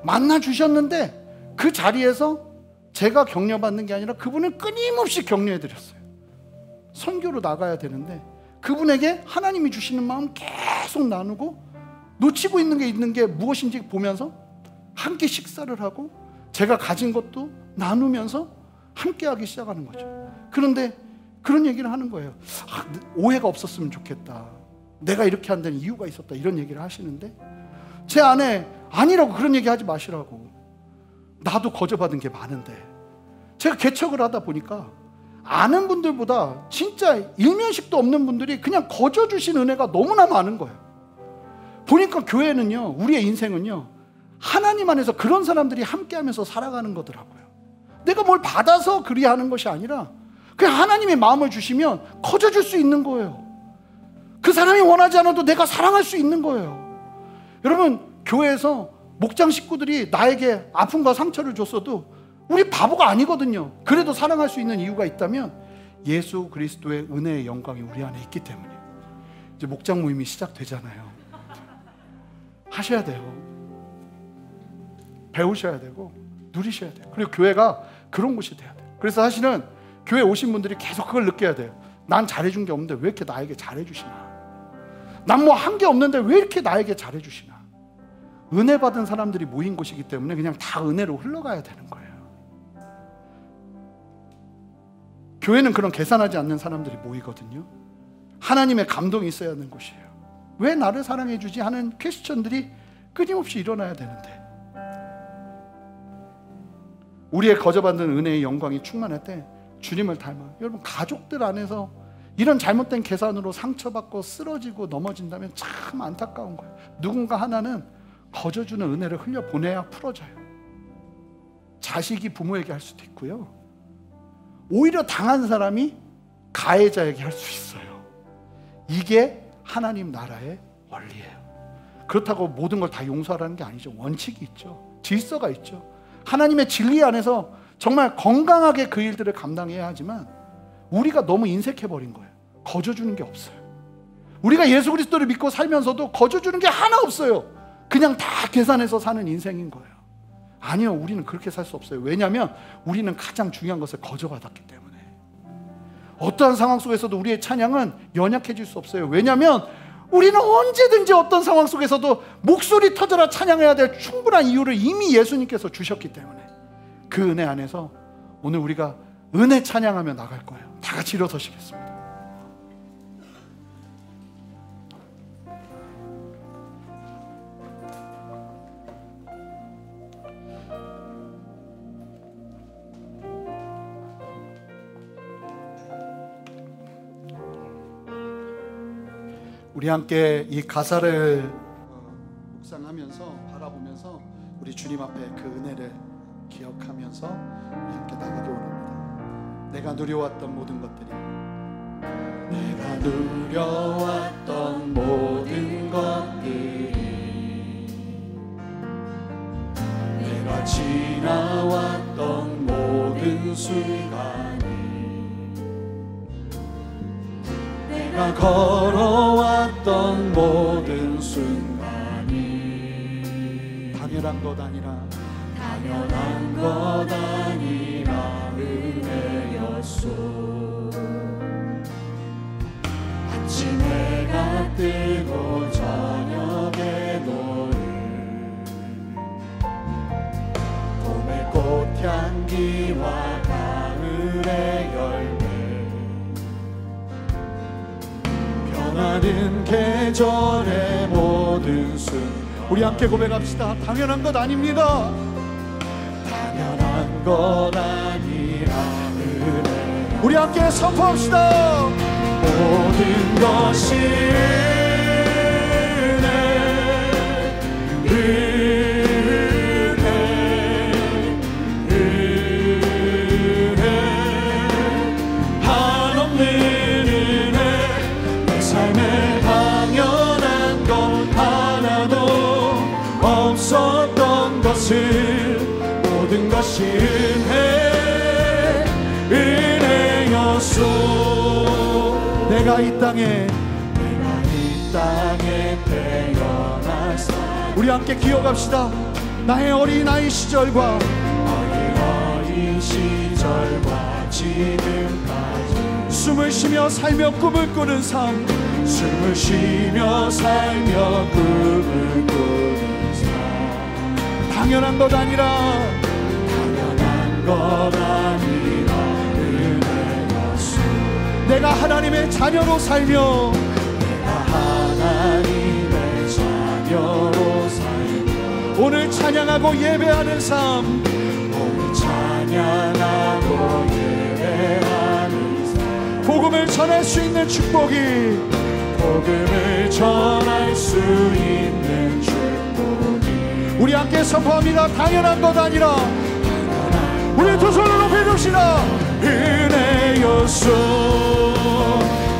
만나 주셨는데 그 자리에서 제가 격려받는 게 아니라 그분을 끊임없이 격려해 드렸어요. 선교로 나가야 되는데 그분에게 하나님이 주시는 마음 계속 나누고, 놓치고 있는 게 무엇인지 보면서 함께 식사를 하고 제가 가진 것도 나누면서 함께 하기 시작하는 거죠. 그런데 그런 얘기를 하는 거예요. 오해가 없었으면 좋겠다. 내가 이렇게 한 데는 이유가 있었다. 이런 얘기를 하시는데 제 아내 아니라고 그런 얘기 하지 마시라고. 나도 거저받은 게 많은데 제가 개척을 하다 보니까 아는 분들보다 진짜 일면식도 없는 분들이 그냥 거저 주신 은혜가 너무나 많은 거예요. 보니까 교회는요, 우리의 인생은요, 하나님 안에서 그런 사람들이 함께하면서 살아가는 거더라고요. 내가 뭘 받아서 그리하는 것이 아니라 그냥 하나님의 마음을 주시면 거저 줄 수 있는 거예요. 그 사람이 원하지 않아도 내가 사랑할 수 있는 거예요. 여러분, 교회에서 목장 식구들이 나에게 아픔과 상처를 줬어도 우리 바보가 아니거든요. 그래도 사랑할 수 있는 이유가 있다면 예수 그리스도의 은혜의 영광이 우리 안에 있기 때문이에요. 이제 목장 모임이 시작되잖아요. 하셔야 돼요. 배우셔야 되고 누리셔야 돼요. 그리고 교회가 그런 곳이 돼야 돼요. 그래서 사실은 교회 오신 분들이 계속 그걸 느껴야 돼요. 난 잘해준 게 없는데 왜 이렇게 나에게 잘해주시나. 난 뭐 한 게 없는데 왜 이렇게 나에게 잘해주시나. 은혜 받은 사람들이 모인 곳이기 때문에 그냥 다 은혜로 흘러가야 되는 거예요. 교회는 그런 계산하지 않는 사람들이 모이거든요. 하나님의 감동이 있어야 하는 곳이에요. 왜 나를 사랑해 주지 하는 퀘스천들이 끊임없이 일어나야 되는데, 우리의 거저받는 은혜의 영광이 충만할 때 주님을 닮아요. 여러분, 가족들 안에서 이런 잘못된 계산으로 상처받고 쓰러지고 넘어진다면 참 안타까운 거예요. 누군가 하나는 거저주는 은혜를 흘려보내야 풀어져요. 자식이 부모에게 할 수도 있고요, 오히려 당한 사람이 가해자에게 할 수 있어요. 이게 하나님 나라의 원리예요. 그렇다고 모든 걸 다 용서하라는 게 아니죠. 원칙이 있죠. 질서가 있죠. 하나님의 진리 안에서 정말 건강하게 그 일들을 감당해야 하지만 우리가 너무 인색해버린 거예요. 거저주는 게 없어요. 우리가 예수 그리스도를 믿고 살면서도 거저주는 게 하나 없어요. 그냥 다 계산해서 사는 인생인 거예요. 아니요, 우리는 그렇게 살 수 없어요. 왜냐하면 우리는 가장 중요한 것을 거저받았기 때문에. 어떠한 상황 속에서도 우리의 찬양은 연약해질 수 없어요. 왜냐하면 우리는 언제든지 어떤 상황 속에서도 목소리 터져라 찬양해야 될 충분한 이유를 이미 예수님께서 주셨기 때문에 그 은혜 안에서 오늘 우리가 은혜 찬양하며 나갈 거예요. 다 같이 일어서시겠습니다. 우리 함께 이 가사를 묵상하면서 바라보면서 우리 주님 앞에 그 은혜를 기억하면서 우리 함께 나가기 원합니다. 내가 누려왔던 모든 것들이, 내가 누려왔던 모든 것들이, 내가 지나왔던 모든 순간이, 내가 걸어왔던 모든 순간이 당연한 것 아니라, 당연한 것 아니라 은혜였소. 아침 해가 뜨고 저녁에 너를, 봄의 꽃향기와 가을의 열매, 변하는 계절의 모든 순간. 우리 함께 고백합시다. 당연한 것 아닙니다. 당연한 것 아니라 은혜. 우리 함께 선포합시다. 모든 것이 모든 것이 은혜였소. 내가 이 땅에 태어났어. 우리 함께 기억합시다. 나의 어린아이 시절과 지금까지 숨을 쉬며 살며 꿈을 꾸는 삶, 숨을 쉬며 살며 꿈을 꾸는 삶. 당연한 것 아니라, 당연한 것 아니라 은혜였소. 내가 하나님의 자녀로 살며 하나님의 자녀로 살며 오늘 찬양하고 예배하는 삶, 오늘 찬양하고 예배하는 삶, 복음을 전할 수 있는 축복이, 복음을 전할 수 있는 축복이 우리 함께 선포합니다. 당연한 것 아니라 우리 두 손을 높이 듭시다. 은혜였소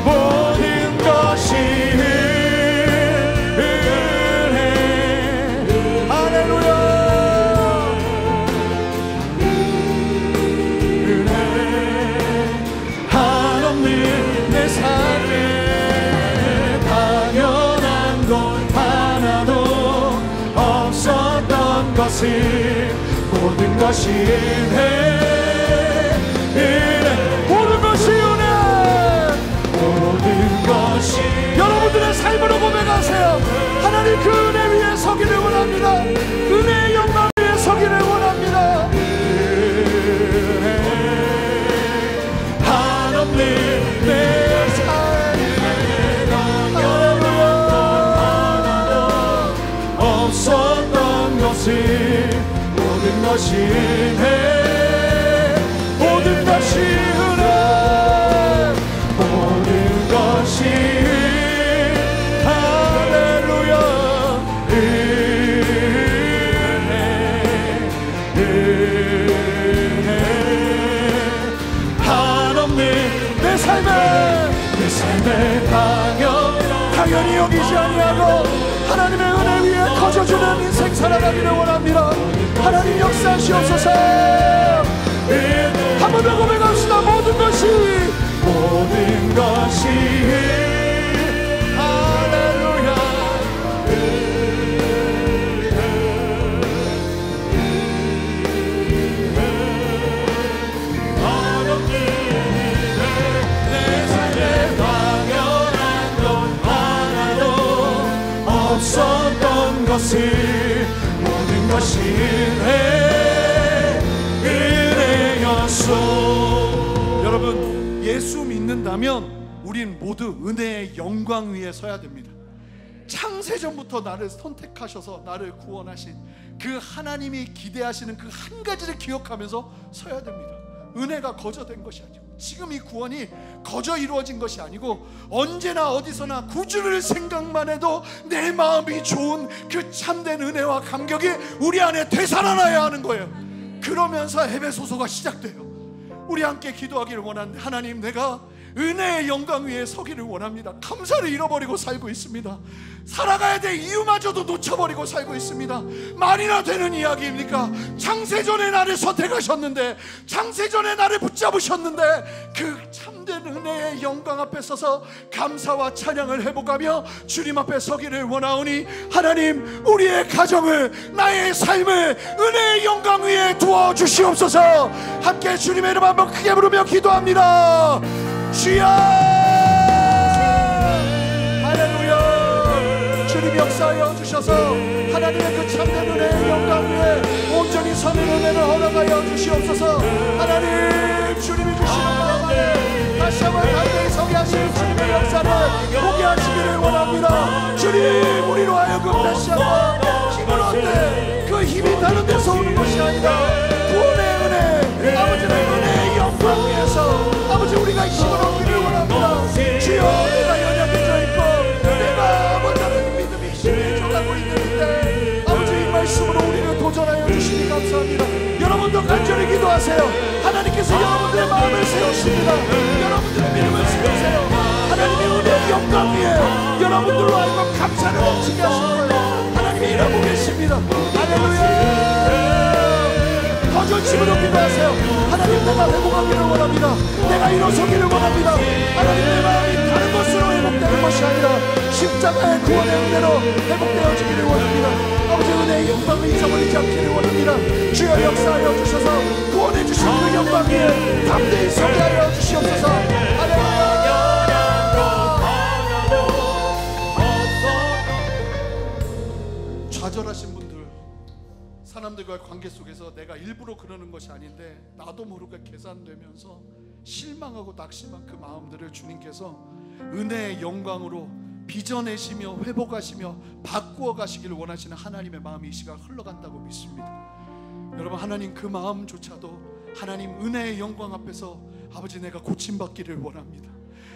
모든 것이 은혜. 할렐루야. 은혜 한없는 내 삶에 당연한 것 하나도 없었던 것을 모든 것이 은혜. 모든 것이 은혜. 모든 것이 여러분들의 삶으로 고백하세요. 하나님 그 은혜 위에 서기를 원합니다. 은혜의 영광 위에 서기를 원합니다. 은혜 한없는 내 삶에 당연한 것 하나도 없었던 것을 모든 것이 은혜. 모든 것이 은혜. 모든 것이 할렐루야. 은혜 한없는 내 삶에 당연히 여기지 아니하고 하나님의 은혜 위에 커져주는 인생 살아가기를 원합니다. 하나님 역사하시옵소서. 한 번 더 고백합시다. 모든 것이 할렐루야. 내 삶에 당연한 것 하나도 없었던 것을 모든 것이 은혜였소. 여러분, 예수 믿는다면 우린 모두 은혜의 영광 위에 서야 됩니다. 창세전부터 나를 선택하셔서 나를 구원하신 그 하나님이 기대하시는 그 한 가지를 기억하면서 서야 됩니다. 은혜가 거저된 것이 아니고, 지금 이 구원이 거저 이루어진 것이 아니고, 언제나 어디서나 구주를 생각만 해도 내 마음이 좋은 그 참된 은혜와 감격이 우리 안에 되살아나야 하는 거예요. 그러면서 에베소서가 시작돼요. 우리 함께 기도하기를 원하는데, 하나님, 내가 은혜의 영광 위에 서기를 원합니다. 감사를 잃어버리고 살고 있습니다. 살아가야 될 이유마저도 놓쳐버리고 살고 있습니다. 말이나 되는 이야기입니까? 창세전에 나를 선택하셨는데, 창세전에 나를 붙잡으셨는데, 그 참된 은혜의 영광 앞에 서서 감사와 찬양을 회복하며 주님 앞에 서기를 원하오니, 하나님, 우리의 가정을, 나의 삶을 은혜의 영광 위에 두어 주시옵소서. 함께 주님의 이름 한번 크게 부르며 기도합니다. 주여, 할렐루야. 주님 역사하여 주셔서 하나님의 그 참된 은혜의 영광 위에 온전히 서는 은혜를 허락하여 주시옵소서. 하나님, 주님이 주시는 마음 안에 다시 한번 담대히 서게 하실 주님의 역사를 보게 하시기를 원합니다. 주님, 우리로 하여금 다시 한번 힘을 얻되, 그 힘이 다른 데서 오는 것이 아니라 구원의 은혜, 아버지의 은혜의 영광 위에서 아버지, 우리가 힘을 얻기를 원합니다. 주여, 내가 연약해져 있고 내가 아버지 하나님 믿음이 희미해져가고 있는데, 아버지 이 말씀으로 우리를 도전하여 주시니 감사합니다. 여러분도 간절히 기도하세요. 하나님께서 여러분들의 마음을 세우십니다. 여러분들의 믿음을 세우세요. 하나님의 은혜의 영광 위에 여러분들로 하여금 감사를 넘치게 하실 거예요. 하나님이 일하고 계십니다. 할렐루야. 더 전심으로 기도하세요. 하나님, 내가 회복하기를 원합니다. 내가 일어서기를 원합니다. 하나님, 내 마음이 다른 것으로 회복되는 것이 아니라 십자가의 구원의 은혜로 회복되어지기를 원합니다. 아버지, 은혜의 영광을 잊어버리지 않기를 원합니다. 주여 역사하여 주셔서 구원해 주신 그 영광 위에 담대히 서게 하여 주시옵소서. 할렐루야. 좌절하신 분들, 사람들과의 관계 속에서 내가 일부러 그러는 것이 아닌데 나도 모르게 계산되면서 실망하고 낙심한 그 마음들을 주님께서 은혜의 영광으로 빚어내시며 회복하시며 바꾸어 가시기를 원하시는 하나님의 마음이 이 시간 흘러간다고 믿습니다. 여러분, 하나님 그 마음조차도 하나님 은혜의 영광 앞에서 아버지 내가 고침받기를 원합니다.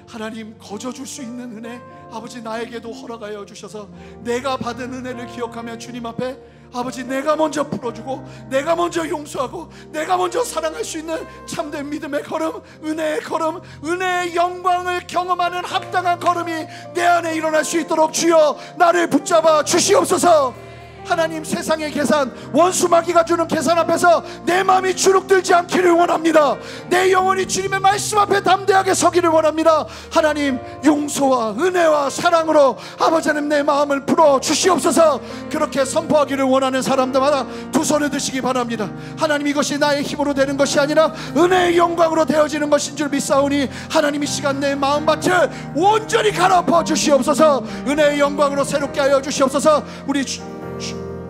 하나님 거저줄 수 있는 은혜 아버지 나에게도 허락하여 주셔서 내가 받은 은혜를 기억하며 주님 앞에 아버지 내가 먼저 풀어주고 내가 먼저 용서하고 내가 먼저 사랑할 수 있는 참된 믿음의 걸음, 은혜의 걸음, 은혜의 영광을 경험하는 합당한 걸음이 내 안에 일어날 수 있도록 주여 나를 붙잡아 주시옵소서. 하나님, 세상의 계산, 원수 마귀가 주는 계산 앞에서 내 마음이 주눅들지 않기를 원합니다. 내 영혼이 주님의 말씀 앞에 담대하게 서기를 원합니다. 하나님, 용서와 은혜와 사랑으로 아버지 하나님 내 마음을 풀어 주시옵소서. 그렇게 선포하기를 원하는 사람들마다 두 손을 드시기 바랍니다. 하나님, 이것이 나의 힘으로 되는 것이 아니라 은혜의 영광으로 되어지는 것인 줄 믿사오니 하나님, 이 시간 내 마음밭을 온전히 갈아엎어 주시옵소서. 은혜의 영광으로 새롭게 하여 주시옵소서. 우리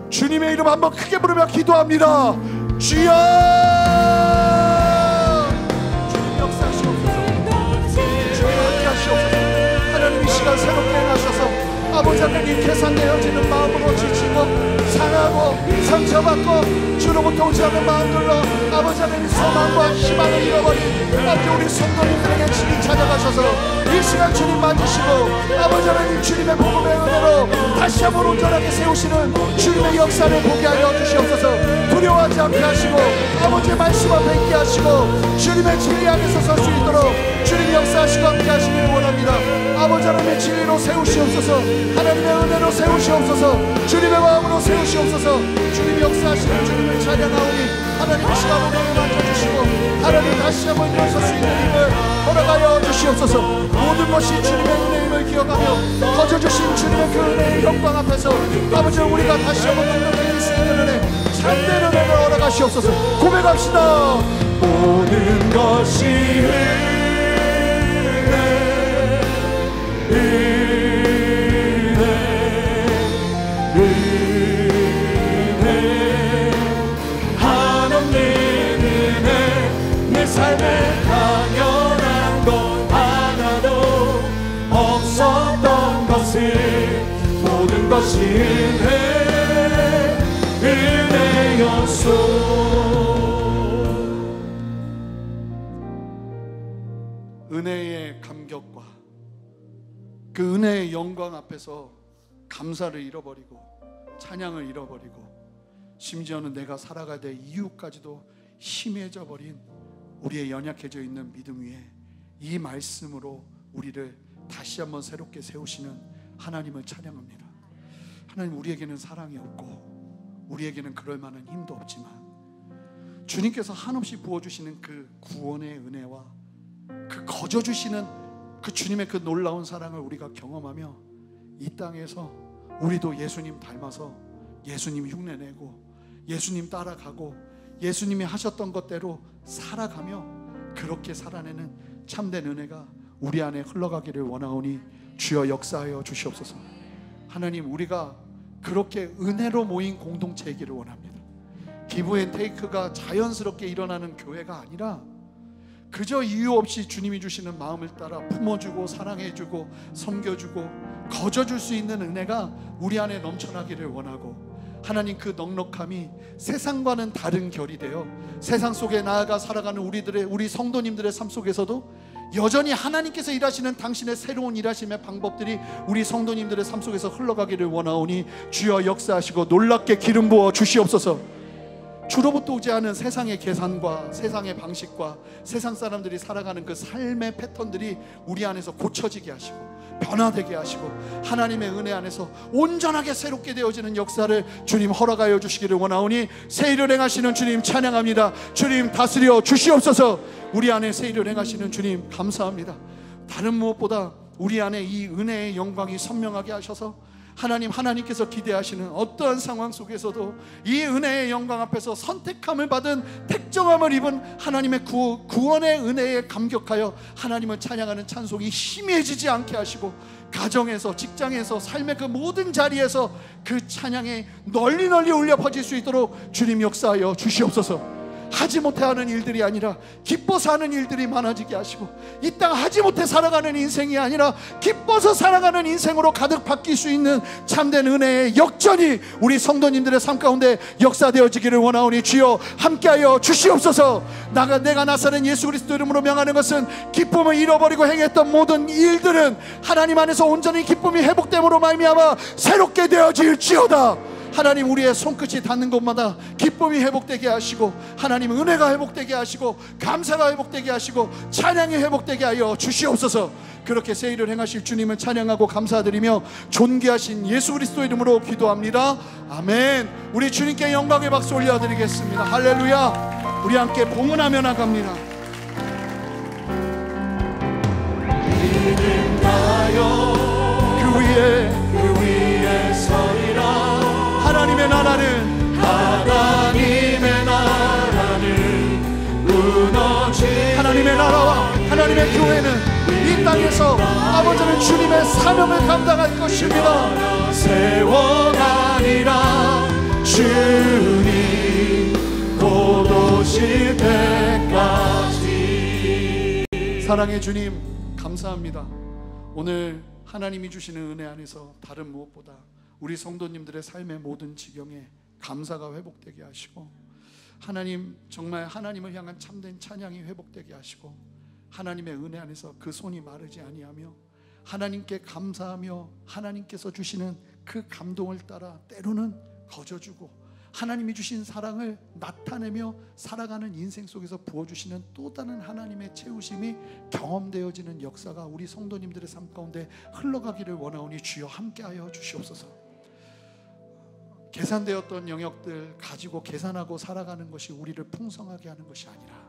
주님의 이름 한번 크게 부르며 기도합니다. 주여, 주님 역사하시옵소서. 주님 함께하시옵소서. 하나님, 이 시간 새롭게 행하셔서 아버지 하나님 계산되어지는 마음으로 지치고 상하고 상처받고 주로부터 오지 않는 마음들로 아버지 하나님 소망과 희망을 잃어버린 아버지 우리 성도님들에게 친히 찾아가셔서 이 시간 주님 만지시고 아버지 하나님 주님의 복음의 은혜로 다시 한번 온전하게 세우시는 주님의 역사를 보게 하여 주시옵소서. 두려워하지 않게 하시고 아버지의 말씀 앞에 있게 하시고 주님의 진리 안에서 설 수 있도록 주님 역사하시고 함께 하시기를 원합니다. 아버지 하나님의 진리로 세우시옵소서. 하나님의 은혜로 세우시옵소서. 주님의 마음으로 세우시옵소서. 주님 역사하시는 주님을 찬양하오니 하나님의 시간 오늘 만져주시고 하나님 다시 한번 일어설 수 있는 힘을 허락하여 주시옵소서. 모든 것이 주님의 은혜임을 기억하며 거저주신 주님의 그 은혜의 영광 앞에서 아버지 우리가 다시 한번 넉넉히 수 있는 은혜, 참된 은혜를 허락하시옵소서. 고백합시다. 모든 것이 은혜 한없는 은혜 내 삶에 당연한 것 하나도 없었던 것을 모든 것이 은혜였소. 은혜의 감격과 그 은혜의 영광 앞에서 감사를 잃어버리고 찬양을 잃어버리고 심지어는 내가 살아가야 될 이유까지도 희미해져 버린 우리의 연약해져 있는 믿음 위에 이 말씀으로 우리를 다시 한번 새롭게 세우시는 하나님을 찬양합니다. 하나님, 우리에게는 사랑이 없고 우리에게는 그럴 만한 힘도 없지만 주님께서 한없이 부어주시는 그 구원의 은혜와 그 거저주시는 그 주님의 그 놀라운 사랑을 우리가 경험하며 이 땅에서 우리도 예수님 닮아서 예수님 흉내내고 예수님 따라가고 예수님이 하셨던 것대로 살아가며 그렇게 살아내는 참된 은혜가 우리 안에 흘러가기를 원하오니 주여 역사하여 주시옵소서. 하나님, 우리가 그렇게 은혜로 모인 공동체이기를 원합니다. 기브앤테이크가 자연스럽게 일어나는 교회가 아니라 그저 이유 없이 주님이 주시는 마음을 따라 품어주고 사랑해주고 섬겨주고 거저줄 수 있는 은혜가 우리 안에 넘쳐나기를 원하고 하나님, 그 넉넉함이 세상과는 다른 결이 되어 세상 속에 나아가 살아가는 우리 성도님들의 삶 속에서도 여전히 하나님께서 일하시는 당신의 새로운 일하심의 방법들이 우리 성도님들의 삶 속에서 흘러가기를 원하오니 주여 역사하시고 놀랍게 기름 부어 주시옵소서. 주로부터 오지 않은 세상의 계산과 세상의 방식과 세상 사람들이 살아가는 그 삶의 패턴들이 우리 안에서 고쳐지게 하시고 변화되게 하시고 하나님의 은혜 안에서 온전하게 새롭게 되어지는 역사를 주님 허락하여 주시기를 원하오니 새 일을 행하시는 주님 찬양합니다. 주님 다스려 주시옵소서. 우리 안에 새 일을 행하시는 주님 감사합니다. 다른 무엇보다 우리 안에 이 은혜의 영광이 선명하게 하셔서 하나님께서 기대하시는 어떠한 상황 속에서도 이 은혜의 영광 앞에서 선택함을 받은 택정함을 입은 하나님의 구원의 은혜에 감격하여 하나님을 찬양하는 찬송이 희미해지지 않게 하시고 가정에서 직장에서 삶의 그 모든 자리에서 그 찬양이 널리 울려 퍼질 수 있도록 주님 역사하여 주시옵소서. 하지 못해 하는 일들이 아니라 기뻐서 하는 일들이 많아지게 하시고, 이 땅 하지 못해 살아가는 인생이 아니라 기뻐서 살아가는 인생으로 가득 바뀔 수 있는 참된 은혜의 역전이 우리 성도님들의 삶 가운데 역사되어지기를 원하오니 주여 함께하여 주시옵소서. 내가 나사렛 예수 그리스도 이름으로 명하는 것은 기쁨을 잃어버리고 행했던 모든 일들은 하나님 안에서 온전히 기쁨이 회복됨으로 말미암아 새롭게 되어질지어다. 하나님, 우리의 손끝이 닿는 곳마다 기쁨이 회복되게 하시고, 하나님 은혜가 회복되게 하시고, 감사가 회복되게 하시고, 찬양이 회복되게 하여 주시옵소서. 그렇게 새 일을 행하실 주님을 찬양하고 감사드리며 존귀하신 예수 그리스도 이름으로 기도합니다. 아멘. 우리 주님께 영광의 박수 올려드리겠습니다. 할렐루야. 우리 함께 봉헌하며 나갑니다. 그 위에 서리라. 하나님의 나라는 무너지, 하나님의 나라와 하나님의 교회는 이 땅에서 아버지는 주님의 사명을 감당할 것입니다. 세워가리라. 주님 곧 오실 때까지. 사랑의 주님, 감사합니다. 오늘 하나님이 주시는 은혜 안에서 다른 무엇보다 우리 성도님들의 삶의 모든 지경에 감사가 회복되게 하시고, 하나님 정말 하나님을 향한 참된 찬양이 회복되게 하시고, 하나님의 은혜 안에서 그 손이 마르지 아니하며 하나님께 감사하며 하나님께서 주시는 그 감동을 따라 때로는 거저주고 하나님이 주신 사랑을 나타내며 살아가는 인생 속에서 부어주시는 또 다른 하나님의 채우심이 경험되어지는 역사가 우리 성도님들의 삶 가운데 흘러가기를 원하오니 주여 함께하여 주시옵소서. 계산되었던 영역들 가지고 계산하고 살아가는 것이 우리를 풍성하게 하는 것이 아니라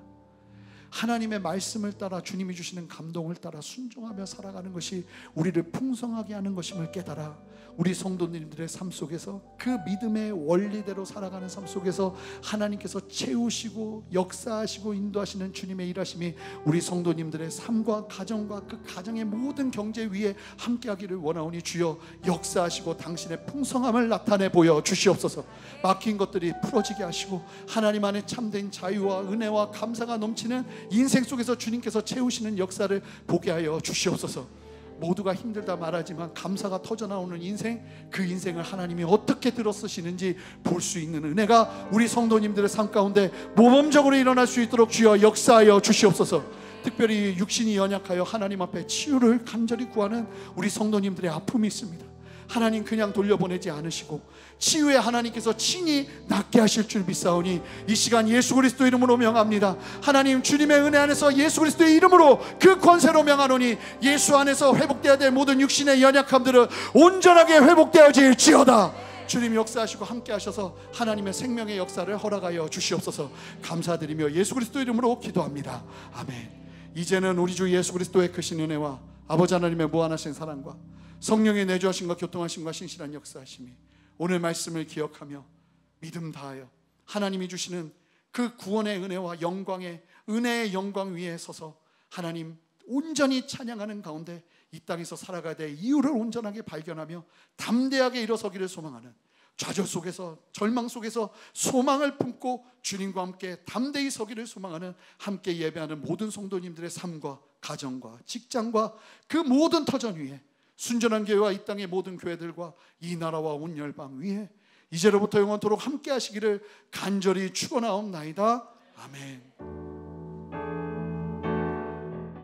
하나님의 말씀을 따라 주님이 주시는 감동을 따라 순종하며 살아가는 것이 우리를 풍성하게 하는 것임을 깨달아 우리 성도님들의 삶 속에서 그 믿음의 원리대로 살아가는 삶 속에서 하나님께서 채우시고 역사하시고 인도하시는 주님의 일하심이 우리 성도님들의 삶과 가정과 그 가정의 모든 경제 위에 함께하기를 원하오니 주여 역사하시고 당신의 풍성함을 나타내 보여 주시옵소서. 막힌 것들이 풀어지게 하시고 하나님 안에 참된 자유와 은혜와 감사가 넘치는 인생 속에서 주님께서 채우시는 역사를 보게 하여 주시옵소서. 모두가 힘들다 말하지만 감사가 터져나오는 인생, 그 인생을 하나님이 어떻게 들어쓰시는지 볼 수 있는 은혜가 우리 성도님들의 삶 가운데 모범적으로 일어날 수 있도록 주여 역사하여 주시옵소서. 특별히 육신이 연약하여 하나님 앞에 치유를 간절히 구하는 우리 성도님들의 아픔이 있습니다. 하나님 그냥 돌려보내지 않으시고 치유에 하나님께서 친히 낫게 하실 줄 믿사오니 이 시간 예수 그리스도 이름으로 명합니다. 하나님 주님의 은혜 안에서 예수 그리스도의 이름으로 그 권세로 명하노니 예수 안에서 회복되어야 될 모든 육신의 연약함들은 온전하게 회복되어질지어다. 주님 역사하시고 함께 하셔서 하나님의 생명의 역사를 허락하여 주시옵소서. 감사드리며 예수 그리스도 이름으로 기도합니다. 아멘. 이제는 우리 주 예수 그리스도의 크신 은혜와 아버지 하나님의 무한하신 사랑과 성령의 내주하심과 교통하심과 신실한 역사하심이 오늘 말씀을 기억하며 믿음 다하여 하나님이 주시는 그 구원의 은혜와 영광의 은혜의 영광 위에 서서 하나님 온전히 찬양하는 가운데 이 땅에서 살아가야 될 이유를 온전하게 발견하며 담대하게 일어서기를 소망하는, 좌절 속에서 절망 속에서 소망을 품고 주님과 함께 담대히 서기를 소망하는 함께 예배하는 모든 성도님들의 삶과 가정과 직장과 그 모든 터전 위에 순전한 교회와 이 땅의 모든 교회들과 이 나라와 온 열방 위에 이제로부터 영원토록 함께 하시기를 간절히 축원하옵나이다. 아멘.